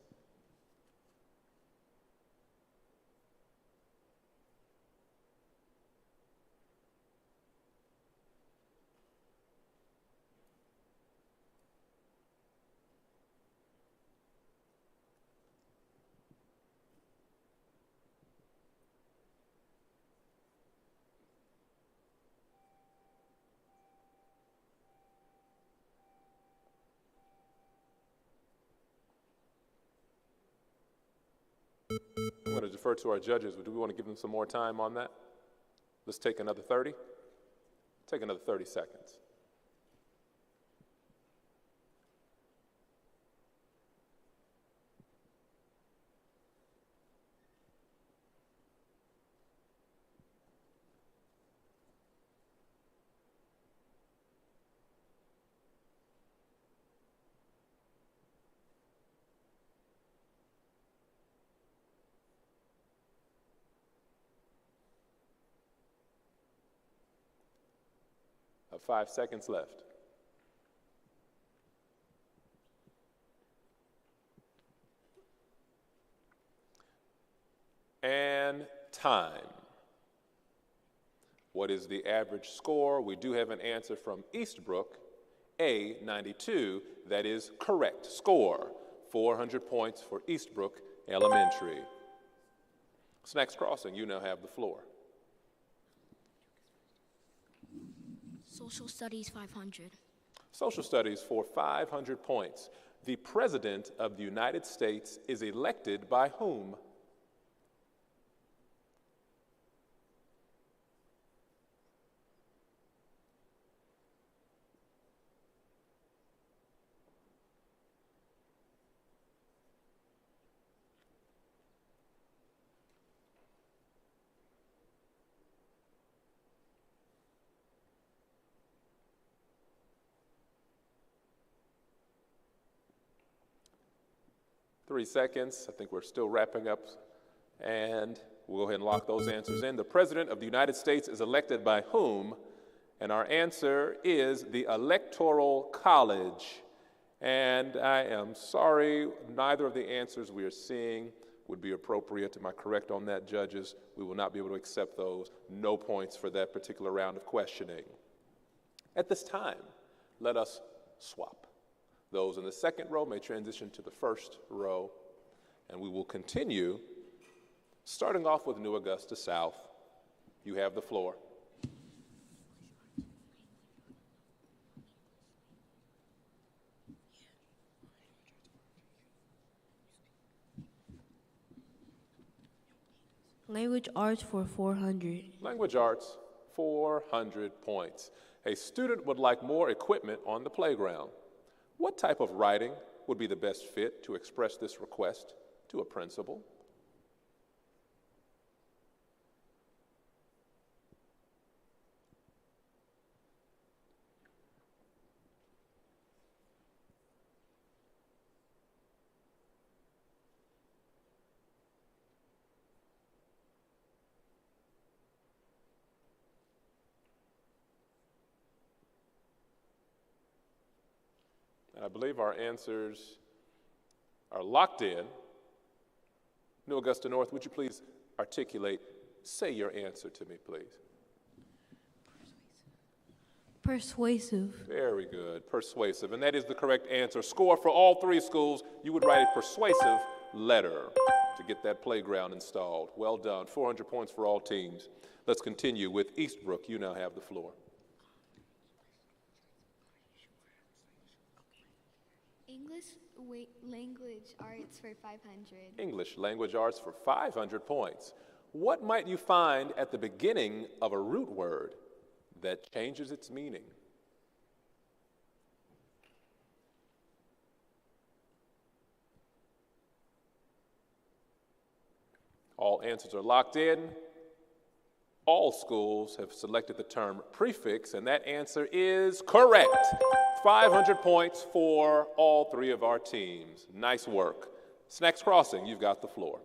I'm going to defer to our judges, but do we want to give them some more time on that? Let's take another 30. Take another 30 seconds. Have 5 seconds left. And time. What is the average score? We do have an answer from Eastbrook, A, 92. That is correct. Score, 400 points for Eastbrook Elementary. Snacks Crossing, you now have the floor. Social Studies 500. Social Studies for 500 points. The President of the United States is elected by whom? Three seconds. I think we're still wrapping up, and we'll go ahead and lock those answers in. The President of the United States is elected by whom? And our answer is the Electoral College. And I am sorry, neither of the answers we are seeing would be appropriate. Am I correct on that, judges? We will not be able to accept those. No points for that particular round of questioning. At this time, let us swap. Those in the second row may transition to the first row, and we will continue, starting off with New Augusta South. You have the floor. Language Arts for 400. Language Arts, 400 points. A student would like more equipment on the playground. What type of writing would be the best fit to express this request to a principal? I believe our answers are locked in. New Augusta North, would you please articulate, say your answer to me, please? Persuasive. Very good, persuasive, and that is the correct answer. Score for all three schools. You would write a persuasive letter to get that playground installed. Well done, 400 points for all teams. Let's continue with Eastbrook. You now have the floor. English language arts for 500. English language arts for 500 points. What might you find at the beginning of a root word that changes its meaning? All answers are locked in. All schools have selected the term prefix, and that answer is correct. 500 points for all three of our teams. Nice work. Snacks Crossing, you've got the floor.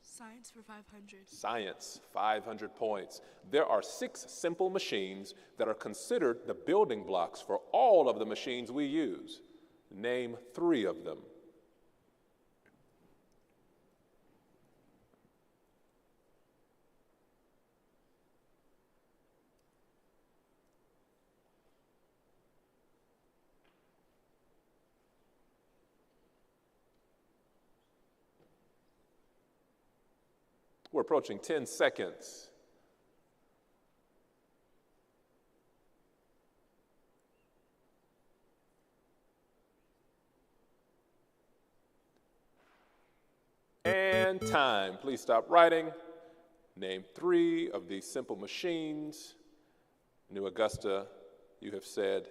Science for 500. Science, 500 points. There are 6 simple machines that are considered the building blocks for all of the machines we use. Name 3 of them. We're approaching 10 seconds. And time. Please stop writing. Name 3 of these simple machines. New Augusta, you have said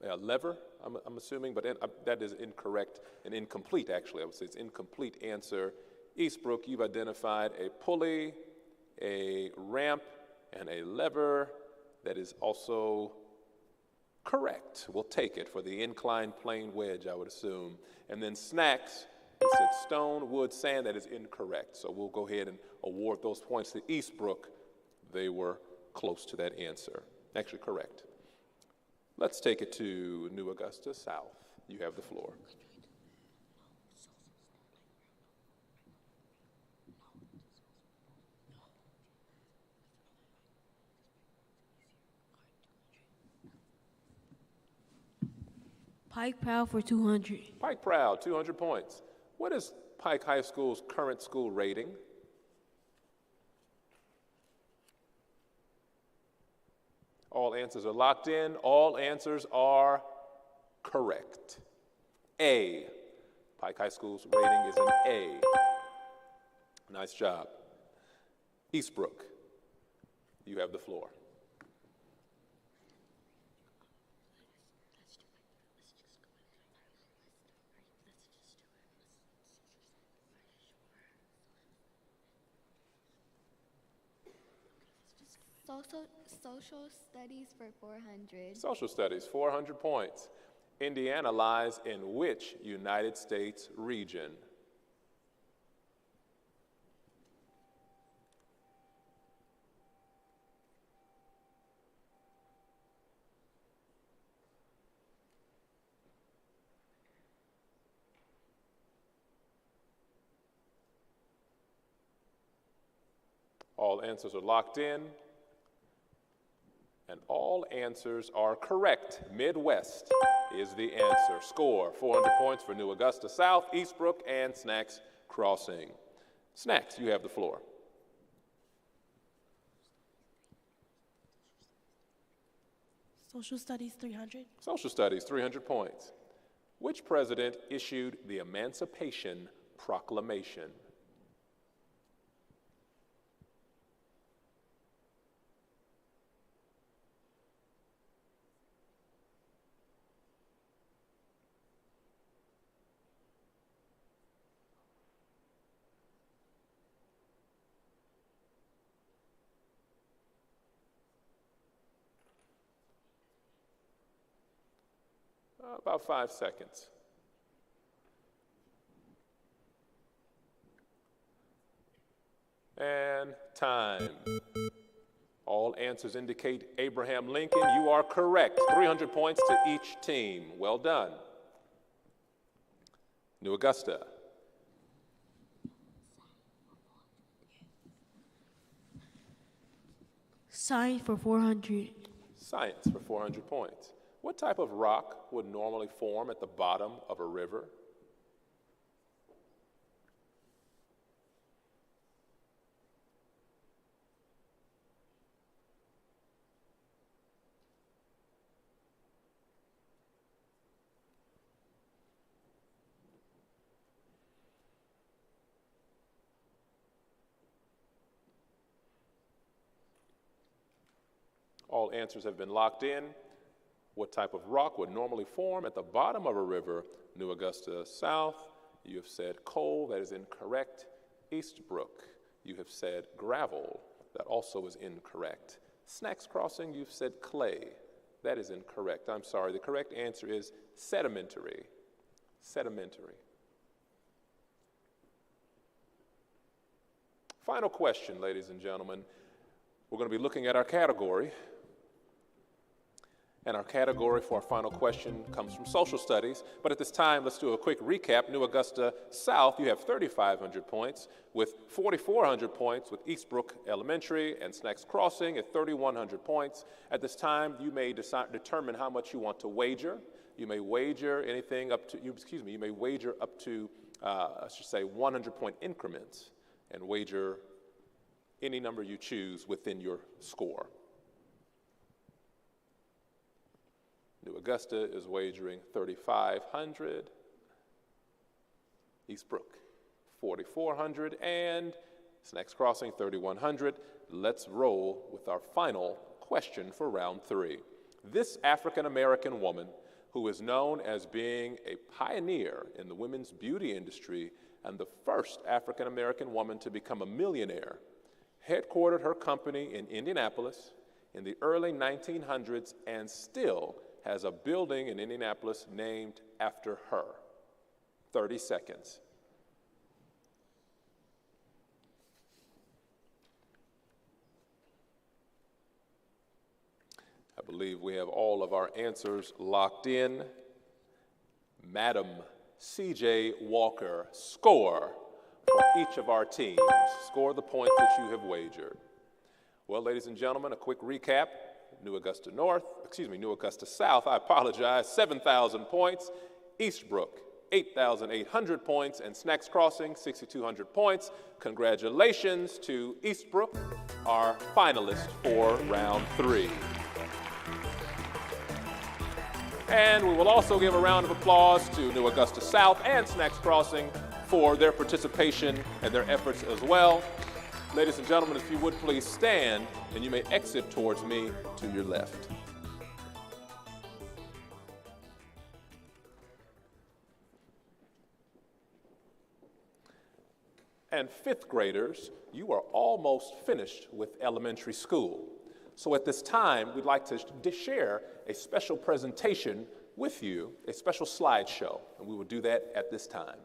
a lever, I'm assuming, but that is incorrect and incomplete, actually. I would say it's incomplete answer. Eastbrook, you've identified a pulley, a ramp, and a lever. That is also correct. We'll take it for the inclined plane wedge, I would assume. And then snacks, you said stone, wood, sand. That is incorrect. So we'll go ahead and award those points to Eastbrook. They were close to that answer. Actually, correct. Let's take it to New Augusta South. You have the floor. Pike Proud for 200. Pike Proud, 200 points. What is Pike High School's current school rating? All answers are locked in. All answers are correct. A. Pike High School's rating is an A. Nice job. Eastbrook, you have the floor. Social studies for 400. Social studies, 400 points. Indiana lies in which United States region? All answers are locked in. And all answers are correct. Midwest is the answer. Score, 400 points for New Augusta South, Eastbrook, and Snacks Crossing. Snacks, you have the floor. Social Studies 300. Social Studies, 300 points. Which president issued the Emancipation Proclamation? About 5 seconds. And time. All answers indicate Abraham Lincoln. You are correct. 300 points to each team. Well done. New Augusta. Science for 400. Science for 400 points. What type of rock would normally form at the bottom of a river? All answers have been locked in. What type of rock would normally form at the bottom of a river? New Augusta South, you have said coal. That is incorrect. Eastbrook, you have said gravel. That also is incorrect. Snacks Crossing, you've said clay. That is incorrect. I'm sorry. The correct answer is sedimentary. Sedimentary. Final question, ladies and gentlemen. We're going to be looking at our category. And our category for our final question comes from social studies. But at this time, let's do a quick recap. New Augusta South, you have 3,500 points, with 4,400 points with Eastbrook Elementary and Snacks Crossing at 3,100 points. At this time, you may determine how much you want to wager. You may wager anything up to, you may wager up to, 100-point increments and wager any number you choose within your score. New Augusta is wagering 3,500, Eastbrook 4,400, and Snacks Crossing 3,100. Let's roll with our final question for round 3. This African-American woman, who is known as being a pioneer in the women's beauty industry and the first African-American woman to become a millionaire, headquartered her company in Indianapolis in the early 1900s and still has a building in Indianapolis named after her. 30 seconds. I believe we have all of our answers locked in. Madam C.J. Walker, score for each of our teams. Score the points that you have wagered. Well, ladies and gentlemen, a quick recap. New Augusta South, 7,000 points. Eastbrook, 8,800 points. And Snacks Crossing, 6,200 points. Congratulations to Eastbrook, our finalist for round 3. And we will also give a round of applause to New Augusta South and Snacks Crossing for their participation and their efforts as well. Ladies and gentlemen, if you would please stand, and you may exit towards me to your left. And 5th graders, you are almost finished with elementary school. So at this time, we'd like to share a special presentation with you, a special slideshow, and we will do that at this time.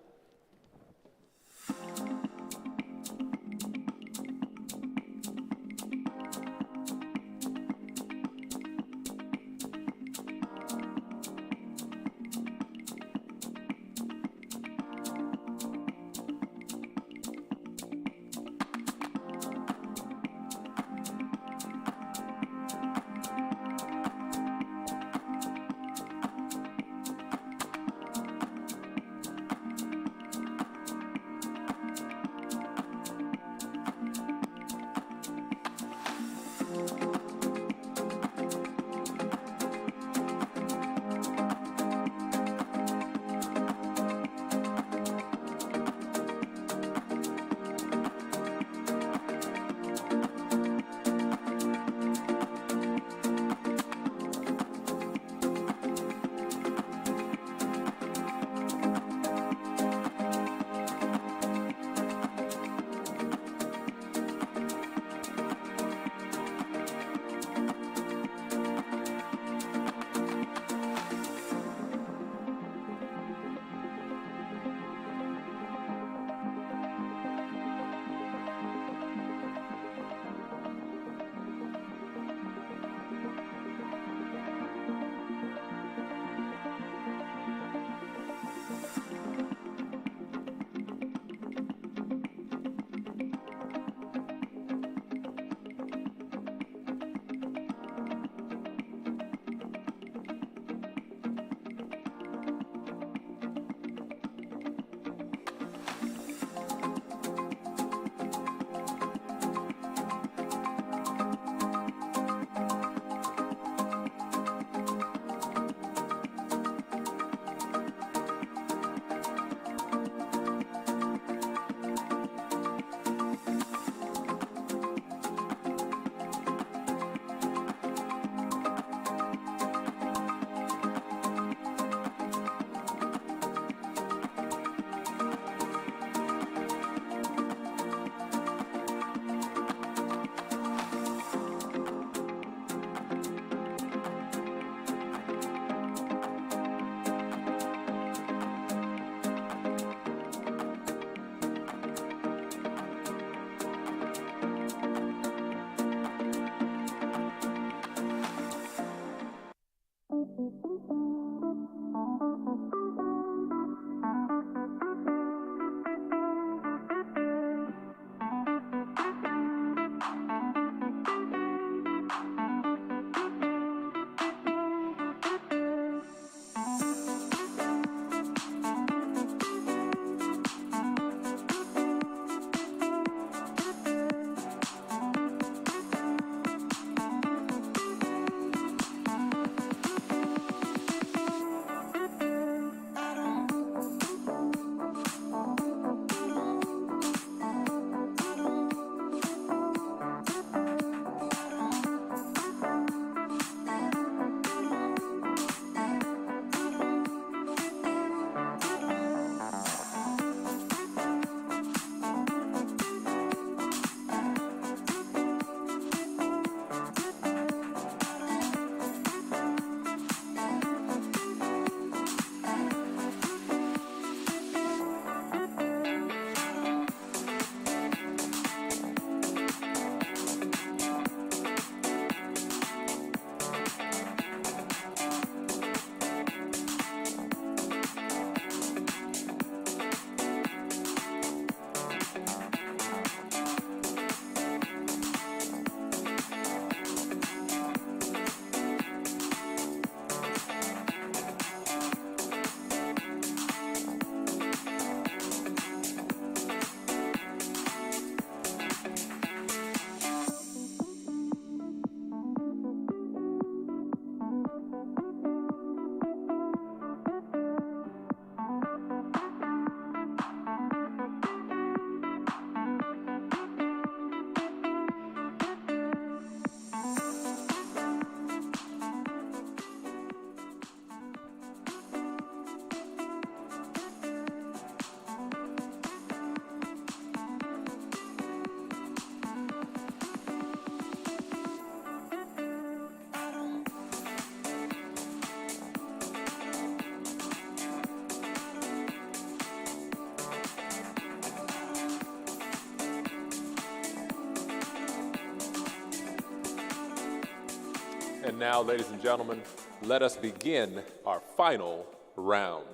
And now, ladies and gentlemen, let us begin our final round.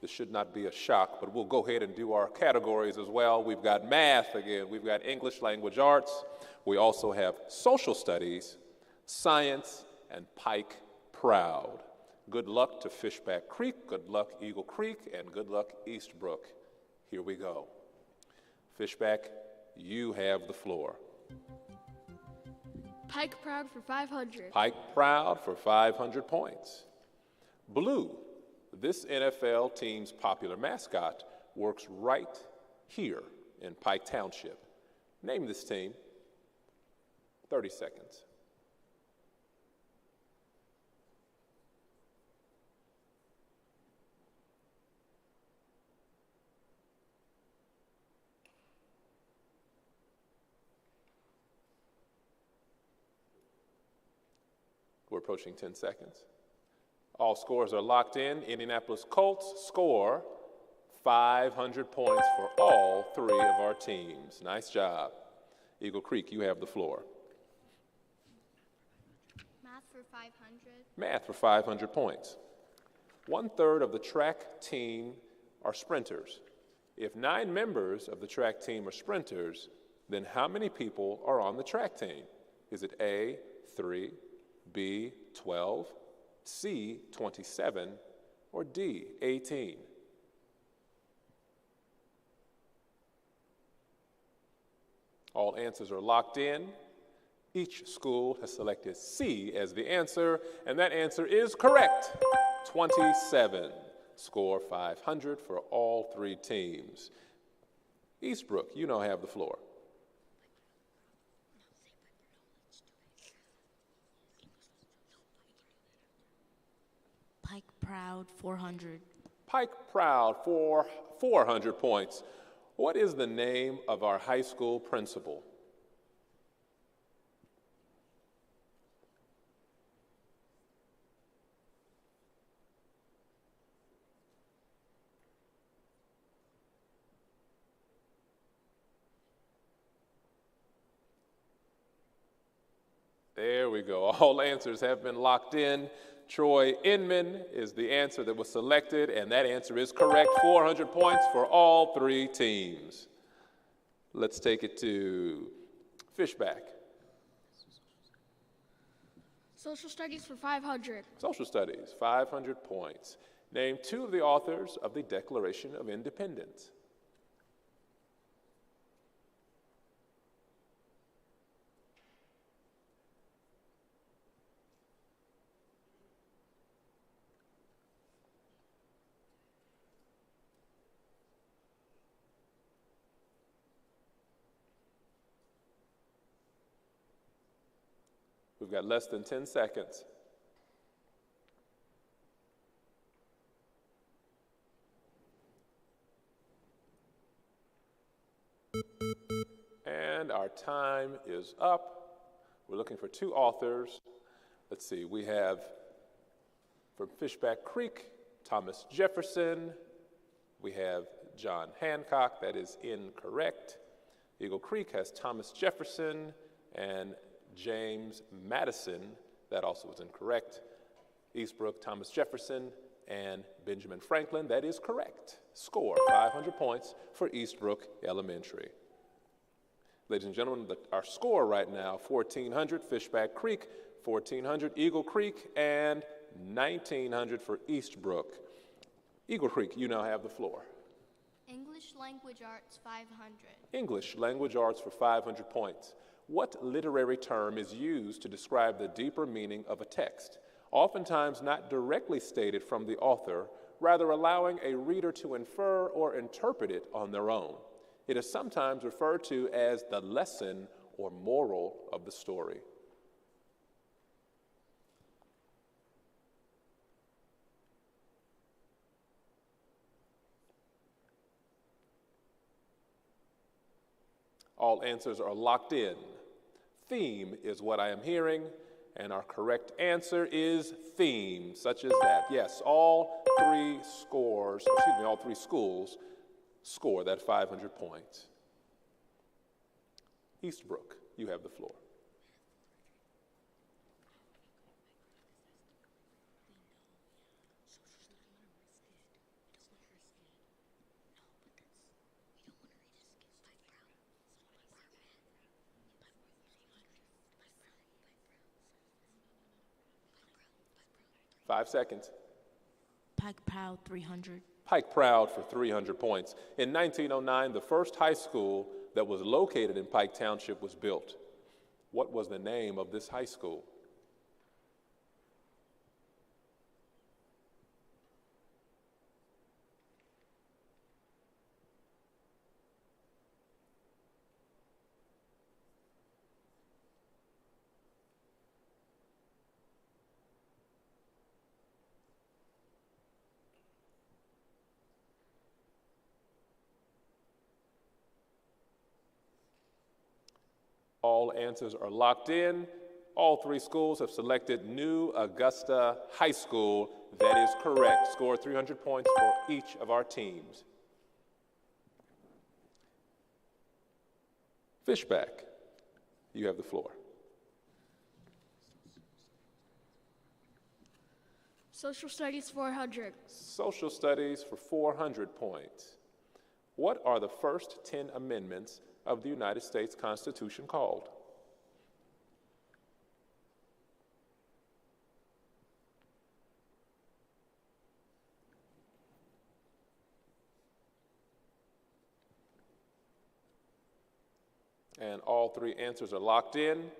This should not be a shock, but we'll go ahead and do our categories as well. We've got math again, we've got English language arts, we also have social studies, science, and Pike Proud. Good luck to Fishback Creek, good luck Eagle Creek, and good luck Eastbrook. Here we go. Fishback, you have the floor. Pike Proud for 500. Pike Proud for 500 points. Blue, this NFL team's popular mascot works right here in Pike Township. Name this team. 30 seconds. We're approaching 10 seconds. All scores are locked in. Indianapolis Colts score 500 points for all three of our teams. Nice job. Eagle Creek, you have the floor. Math for 500. Math for 500 points. 1/3 of the track team are sprinters. If 9 members of the track team are sprinters, then how many people are on the track team? Is it A, 3, B, 12, C, 27, or D, 18? All answers are locked in. Each school has selected C as the answer, and that answer is correct. 27. Score 500 for all three teams. Eastbrook, you now have the floor. Pike Proud, 400. Pike Proud for 400 points. What is the name of our high school principal? There we go. All answers have been locked in. Troy Inman is the answer that was selected, and that answer is correct. 400 points for all three teams. Let's take it to Fishback. Social studies for 500. Social studies, 500 points. Name two of the authors of the Declaration of Independence. We've got less than 10 seconds. And our time is up. We're looking for two authors. Let's see, we have from Fishback Creek, Thomas Jefferson. We have John Hancock. That is incorrect. Eagle Creek has Thomas Jefferson and James Madison. That also is incorrect. Eastbrook, Thomas Jefferson, and Benjamin Franklin. That is correct. Score 500 points for Eastbrook Elementary. Ladies and gentlemen, our score right now, 1,400 Fishback Creek, 1,400 Eagle Creek, and 1,900 for Eastbrook. Eagle Creek, you now have the floor. English Language Arts 500. English Language Arts for 500 points. What literary term is used to describe the deeper meaning of a text, oftentimes not directly stated from the author, rather allowing a reader to infer or interpret it on their own? It is sometimes referred to as the lesson or moral of the story. All answers are locked in. Theme is what I am hearing, and our correct answer is theme, such as that. Yes, all three schools score that 500 points. Eastbrook, you have the floor. Five seconds. Pike Proud 300. Pike Proud for 300 points. In 1909, the first high school that was located in Pike Township was built. What was the name of this high school? All answers are locked in. All three schools have selected New Augusta High School. That is correct. Score 300 points for each of our teams. Fishback, you have the floor. Social studies 400. Social studies for 400 points. What are the first 10 amendments of the United States Constitution called? And all three answers are locked in.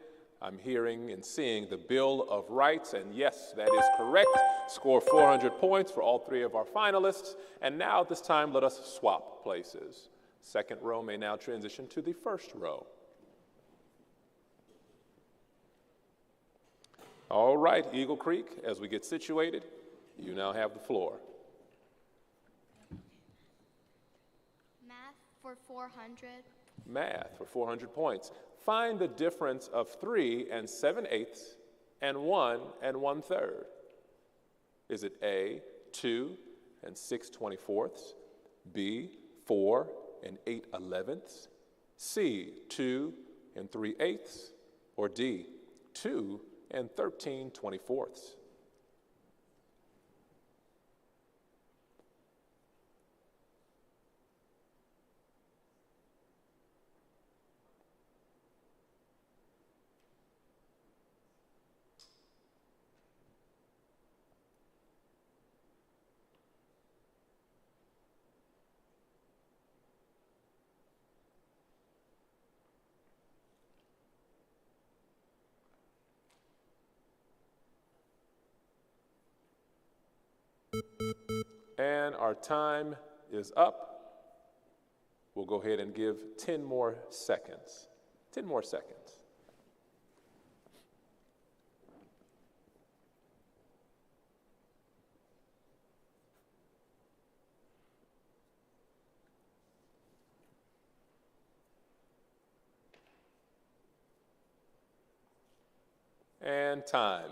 I'm hearing and seeing the Bill of Rights, and yes, that is correct. Score 400 points for all three of our finalists. And now at this time, let us swap places. Second row may now transition to the first row. All right, Eagle Creek, as we get situated, you now have the floor. Math for 400. Math for 400 points. Find the difference of 3 7/8 and 1 1/3. Is it A, 2 6/24, B, 4 8/11, C, 2 3/8, or D, 2 13/24. And our time is up. We'll go ahead and give 10 more seconds. 10 more seconds. And time.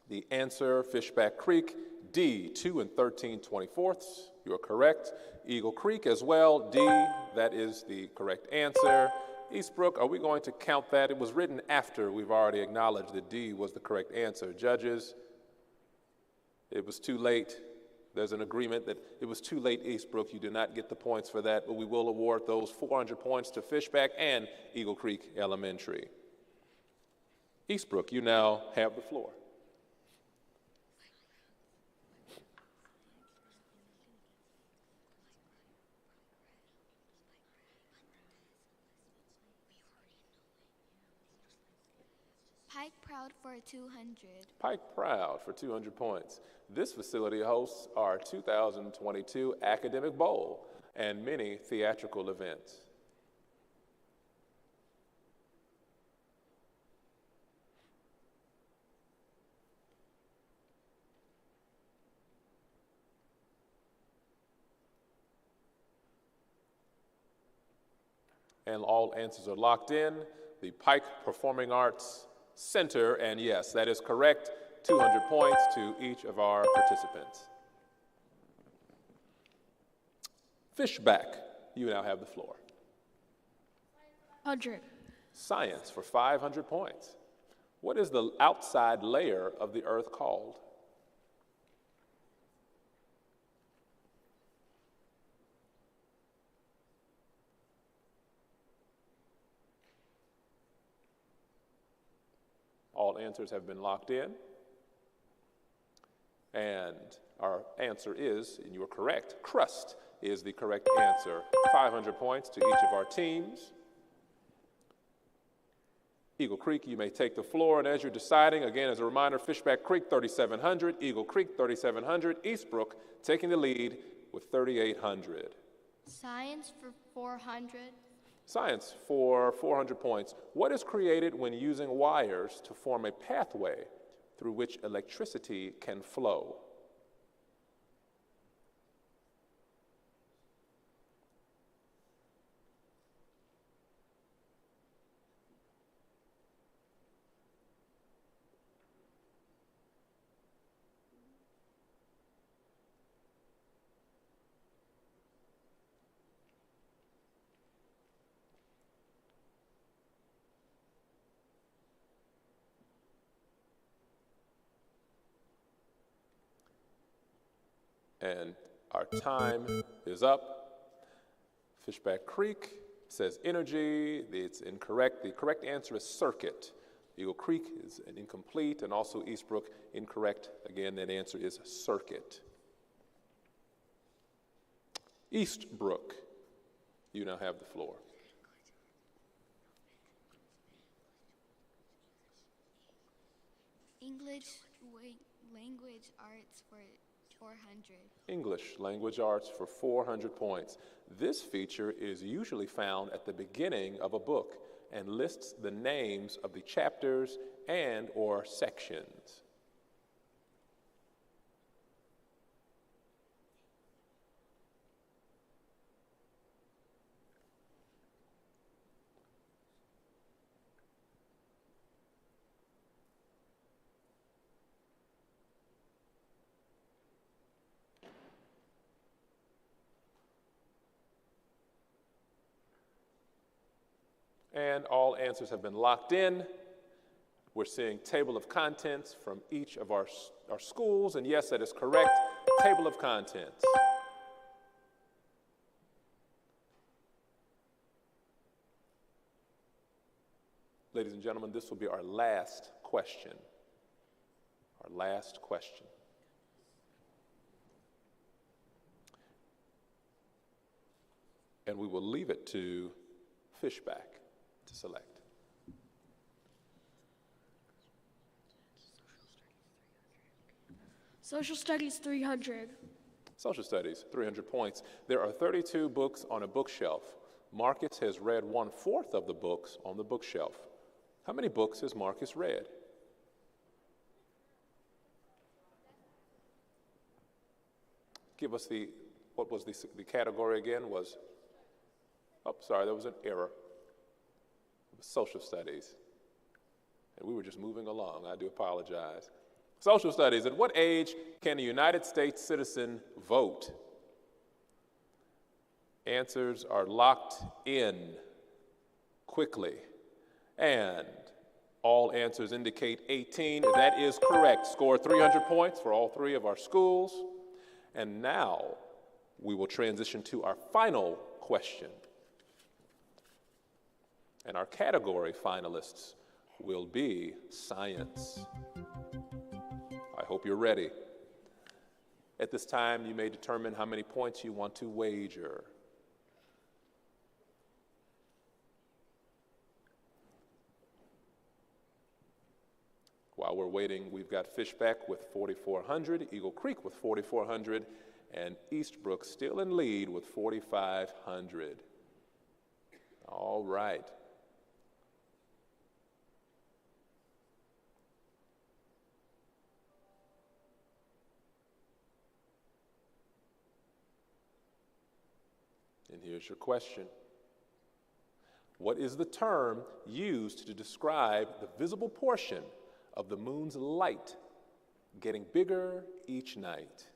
The answer, Fishback Creek, D, 2 13/24. You are correct. Eagle Creek as well, D, that is the correct answer. Eastbrook, are we going to count that? It was written after we've already acknowledged that D was the correct answer. Judges, it was too late. There's an agreement that it was too late, Eastbrook. You did not get the points for that, but we will award those 400 points to Fishback and Eagle Creek Elementary. Eastbrook, you now have the floor. Pike Proud for 200. Pike Proud for 200 points. This facility hosts our 2022 Academic Bowl and many theatrical events. And all answers are locked in. The Pike Performing Arts Center, and yes, that is correct. 200 points to each of our participants. Fishback, you now have the floor. 100. Science for 500 points. What is the outside layer of the earth called? All answers have been locked in. And our answer is, and you are correct, crust is the correct answer. 500 points to each of our teams. Eagle Creek, you may take the floor, and as you're deciding, again, as a reminder, Fishback Creek, 3,700, Eagle Creek, 3,700, Eastbrook taking the lead with 3,800. Science for 400. Science for 400 points. What is created when using wires to form a pathway through which electricity can flow? And our time is up. Fishback Creek says energy. It's incorrect. The correct answer is circuit. Eagle Creek is an incomplete, and also Eastbrook incorrect. Again, that answer is circuit. Eastbrook, you now have the floor. English language arts for 400. English language arts for 400 points. This feature is usually found at the beginning of a book and lists the names of the chapters and or sections. And all answers have been locked in. We're seeing table of contents from each of our schools, and yes, that is correct, table of contents. Ladies and gentlemen, this will be our last question. Our last question. And we will leave it to Fishback to select. Social Studies 300. Social Studies, 300 points. There are 32 books on a bookshelf. Marcus has read 1/4 of the books on the bookshelf. How many books has Marcus read? Give us what was the category again? Sorry, there was an error. It was Social Studies. And we were just moving along. I do apologize. Social Studies, at what age can a United States citizen vote? Answers are locked in quickly. And all answers indicate 18. That is correct. Score 300 points for all 3 of our schools. And now we will transition to our final question. And our category finalists will be science. I hope you're ready. At this time, you may determine how many points you want to wager. While we're waiting, we've got Fishback with 4,400, Eagle Creek with 4,400, and Eastbrook still in lead with 4,500. All right. And here's your question. What is the term used to describe the visible portion of the moon's light getting bigger each night?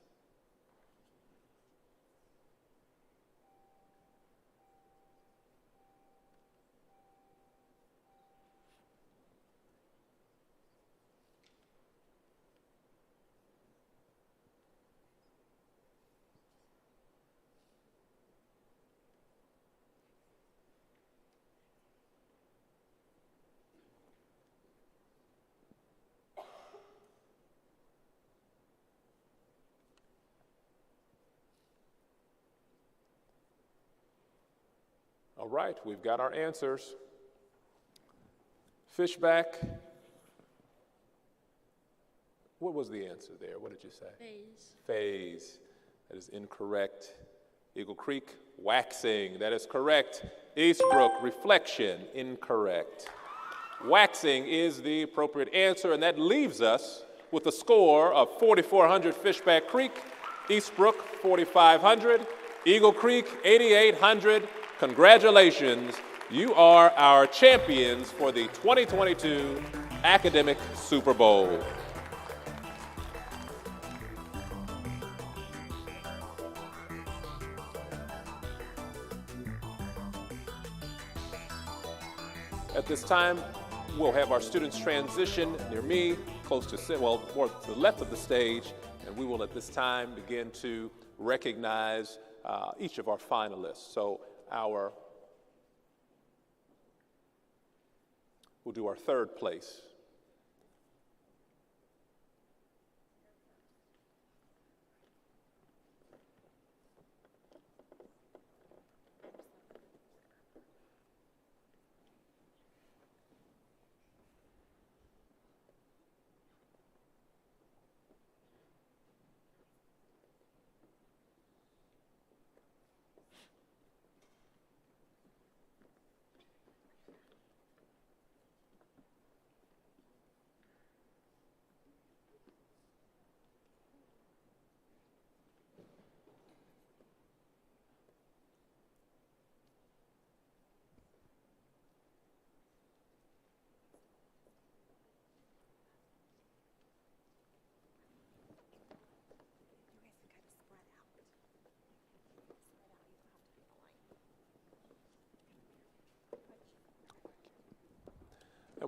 All right, we've got our answers. Fishback. What was the answer there? What did you say? Phase. Phase. That is incorrect. Eagle Creek, waxing. That is correct. Eastbrook, reflection. Incorrect. Waxing is the appropriate answer, and that leaves us with a score of 4,400 Fishback Creek, Eastbrook 4,500, Eagle Creek 8,800. Congratulations, you are our champions for the 2022 Academic Super Bowl. At this time, we'll have our students transition near me, close to, more to the left of the stage, and we will at this time begin to recognize each of our finalists. So we'll do our third place.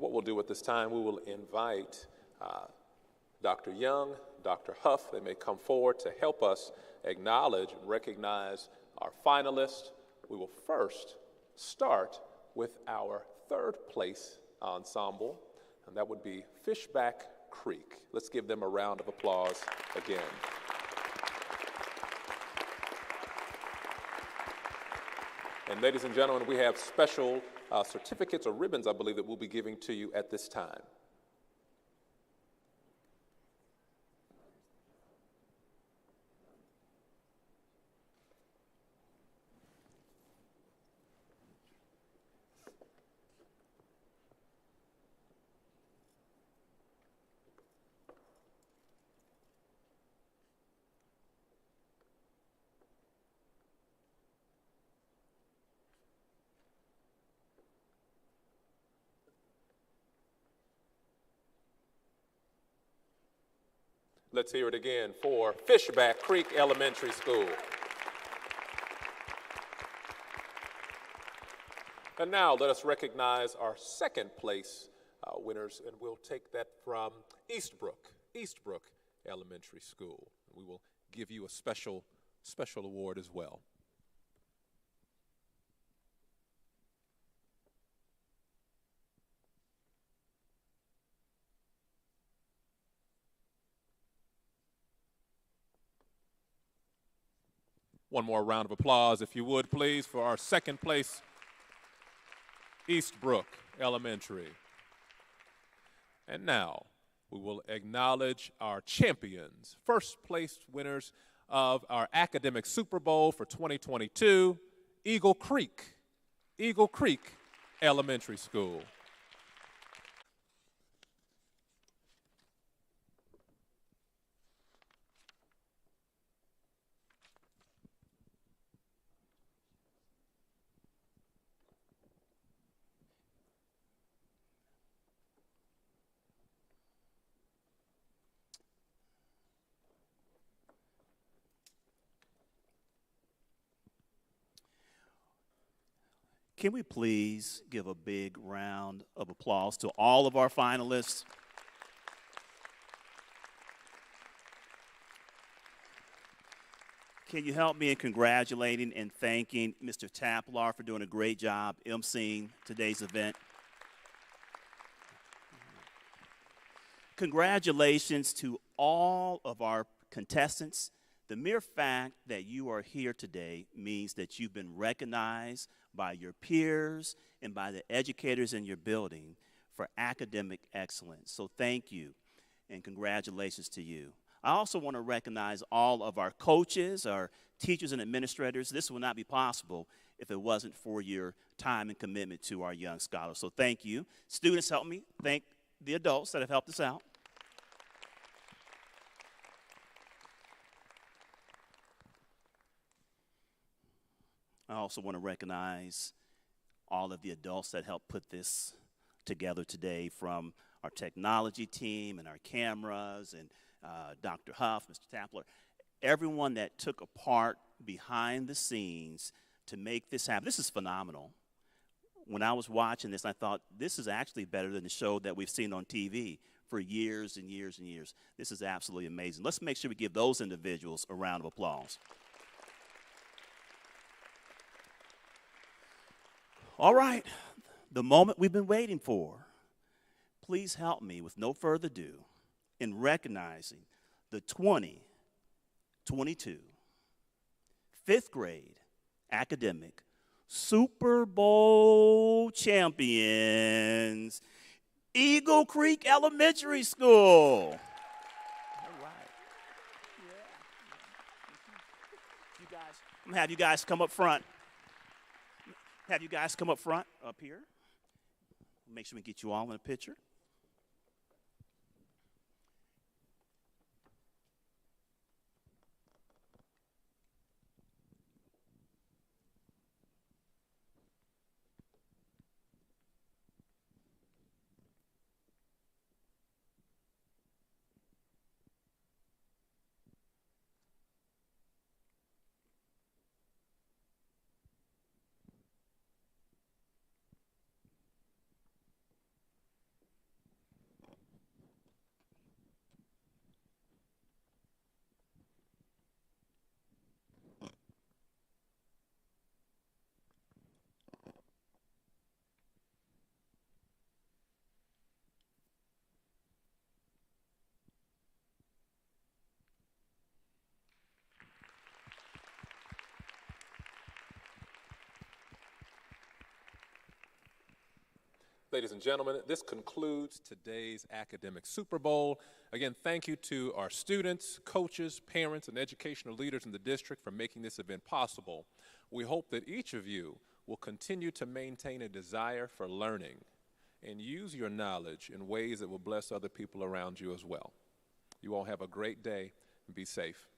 what we'll do at this time, we will invite Dr. Young, Dr. Huff. They may come forward to help us acknowledge and recognize our finalists. We will first start with our third place ensemble, and that would be Fishback Creek. Let's give them a round of applause again. And ladies and gentlemen, we have special certificates or ribbons, I believe, that we'll be giving to you at this time. Let's hear it again for Fishback Creek Elementary School. And now let us recognize our second place winners, and we'll take that from Eastbrook Elementary School. We will give you a special award as well. One more round of applause, if you would, please, for our second place, Eastbrook Elementary. And now we will acknowledge our champions, first place winners of our academic Super Bowl for 2022, Eagle Creek Elementary School. Can we please give a big round of applause to all of our finalists? Can you help me in congratulating and thanking Mr. Taplar for doing a great job emceeing today's event? Congratulations to all of our contestants. The mere fact that you are here today means that you've been recognized by your peers and by the educators in your building for academic excellence. So thank you and congratulations to you. I also want to recognize all of our coaches, our teachers and administrators. This would not be possible if it wasn't for your time and commitment to our young scholars. So thank you. Students, help me thank the adults that have helped us out. I also want to recognize all of the adults that helped put this together today, from our technology team and our cameras and Dr. Huff, Mr. Tapler, everyone that took a part behind the scenes to make this happen. This is phenomenal. When I was watching this, I thought this is actually better than the show that we've seen on TV for years and years and years. This is absolutely amazing. Let's make sure we give those individuals a round of applause. All right, the moment we've been waiting for. Please help me with no further ado in recognizing the 2022 fifth grade academic Super Bowl champions, Eagle Creek Elementary School. All right. Yeah. You guys, I'm going to have you guys come up front. Have you guys come up front, up here. Make sure we get you all in a picture. Ladies and gentlemen, this concludes today's Academic Super Bowl. Again, thank you to our students, coaches, parents, and educational leaders in the district for making this event possible. We hope that each of you will continue to maintain a desire for learning and use your knowledge in ways that will bless other people around you as well. You all have a great day and be safe.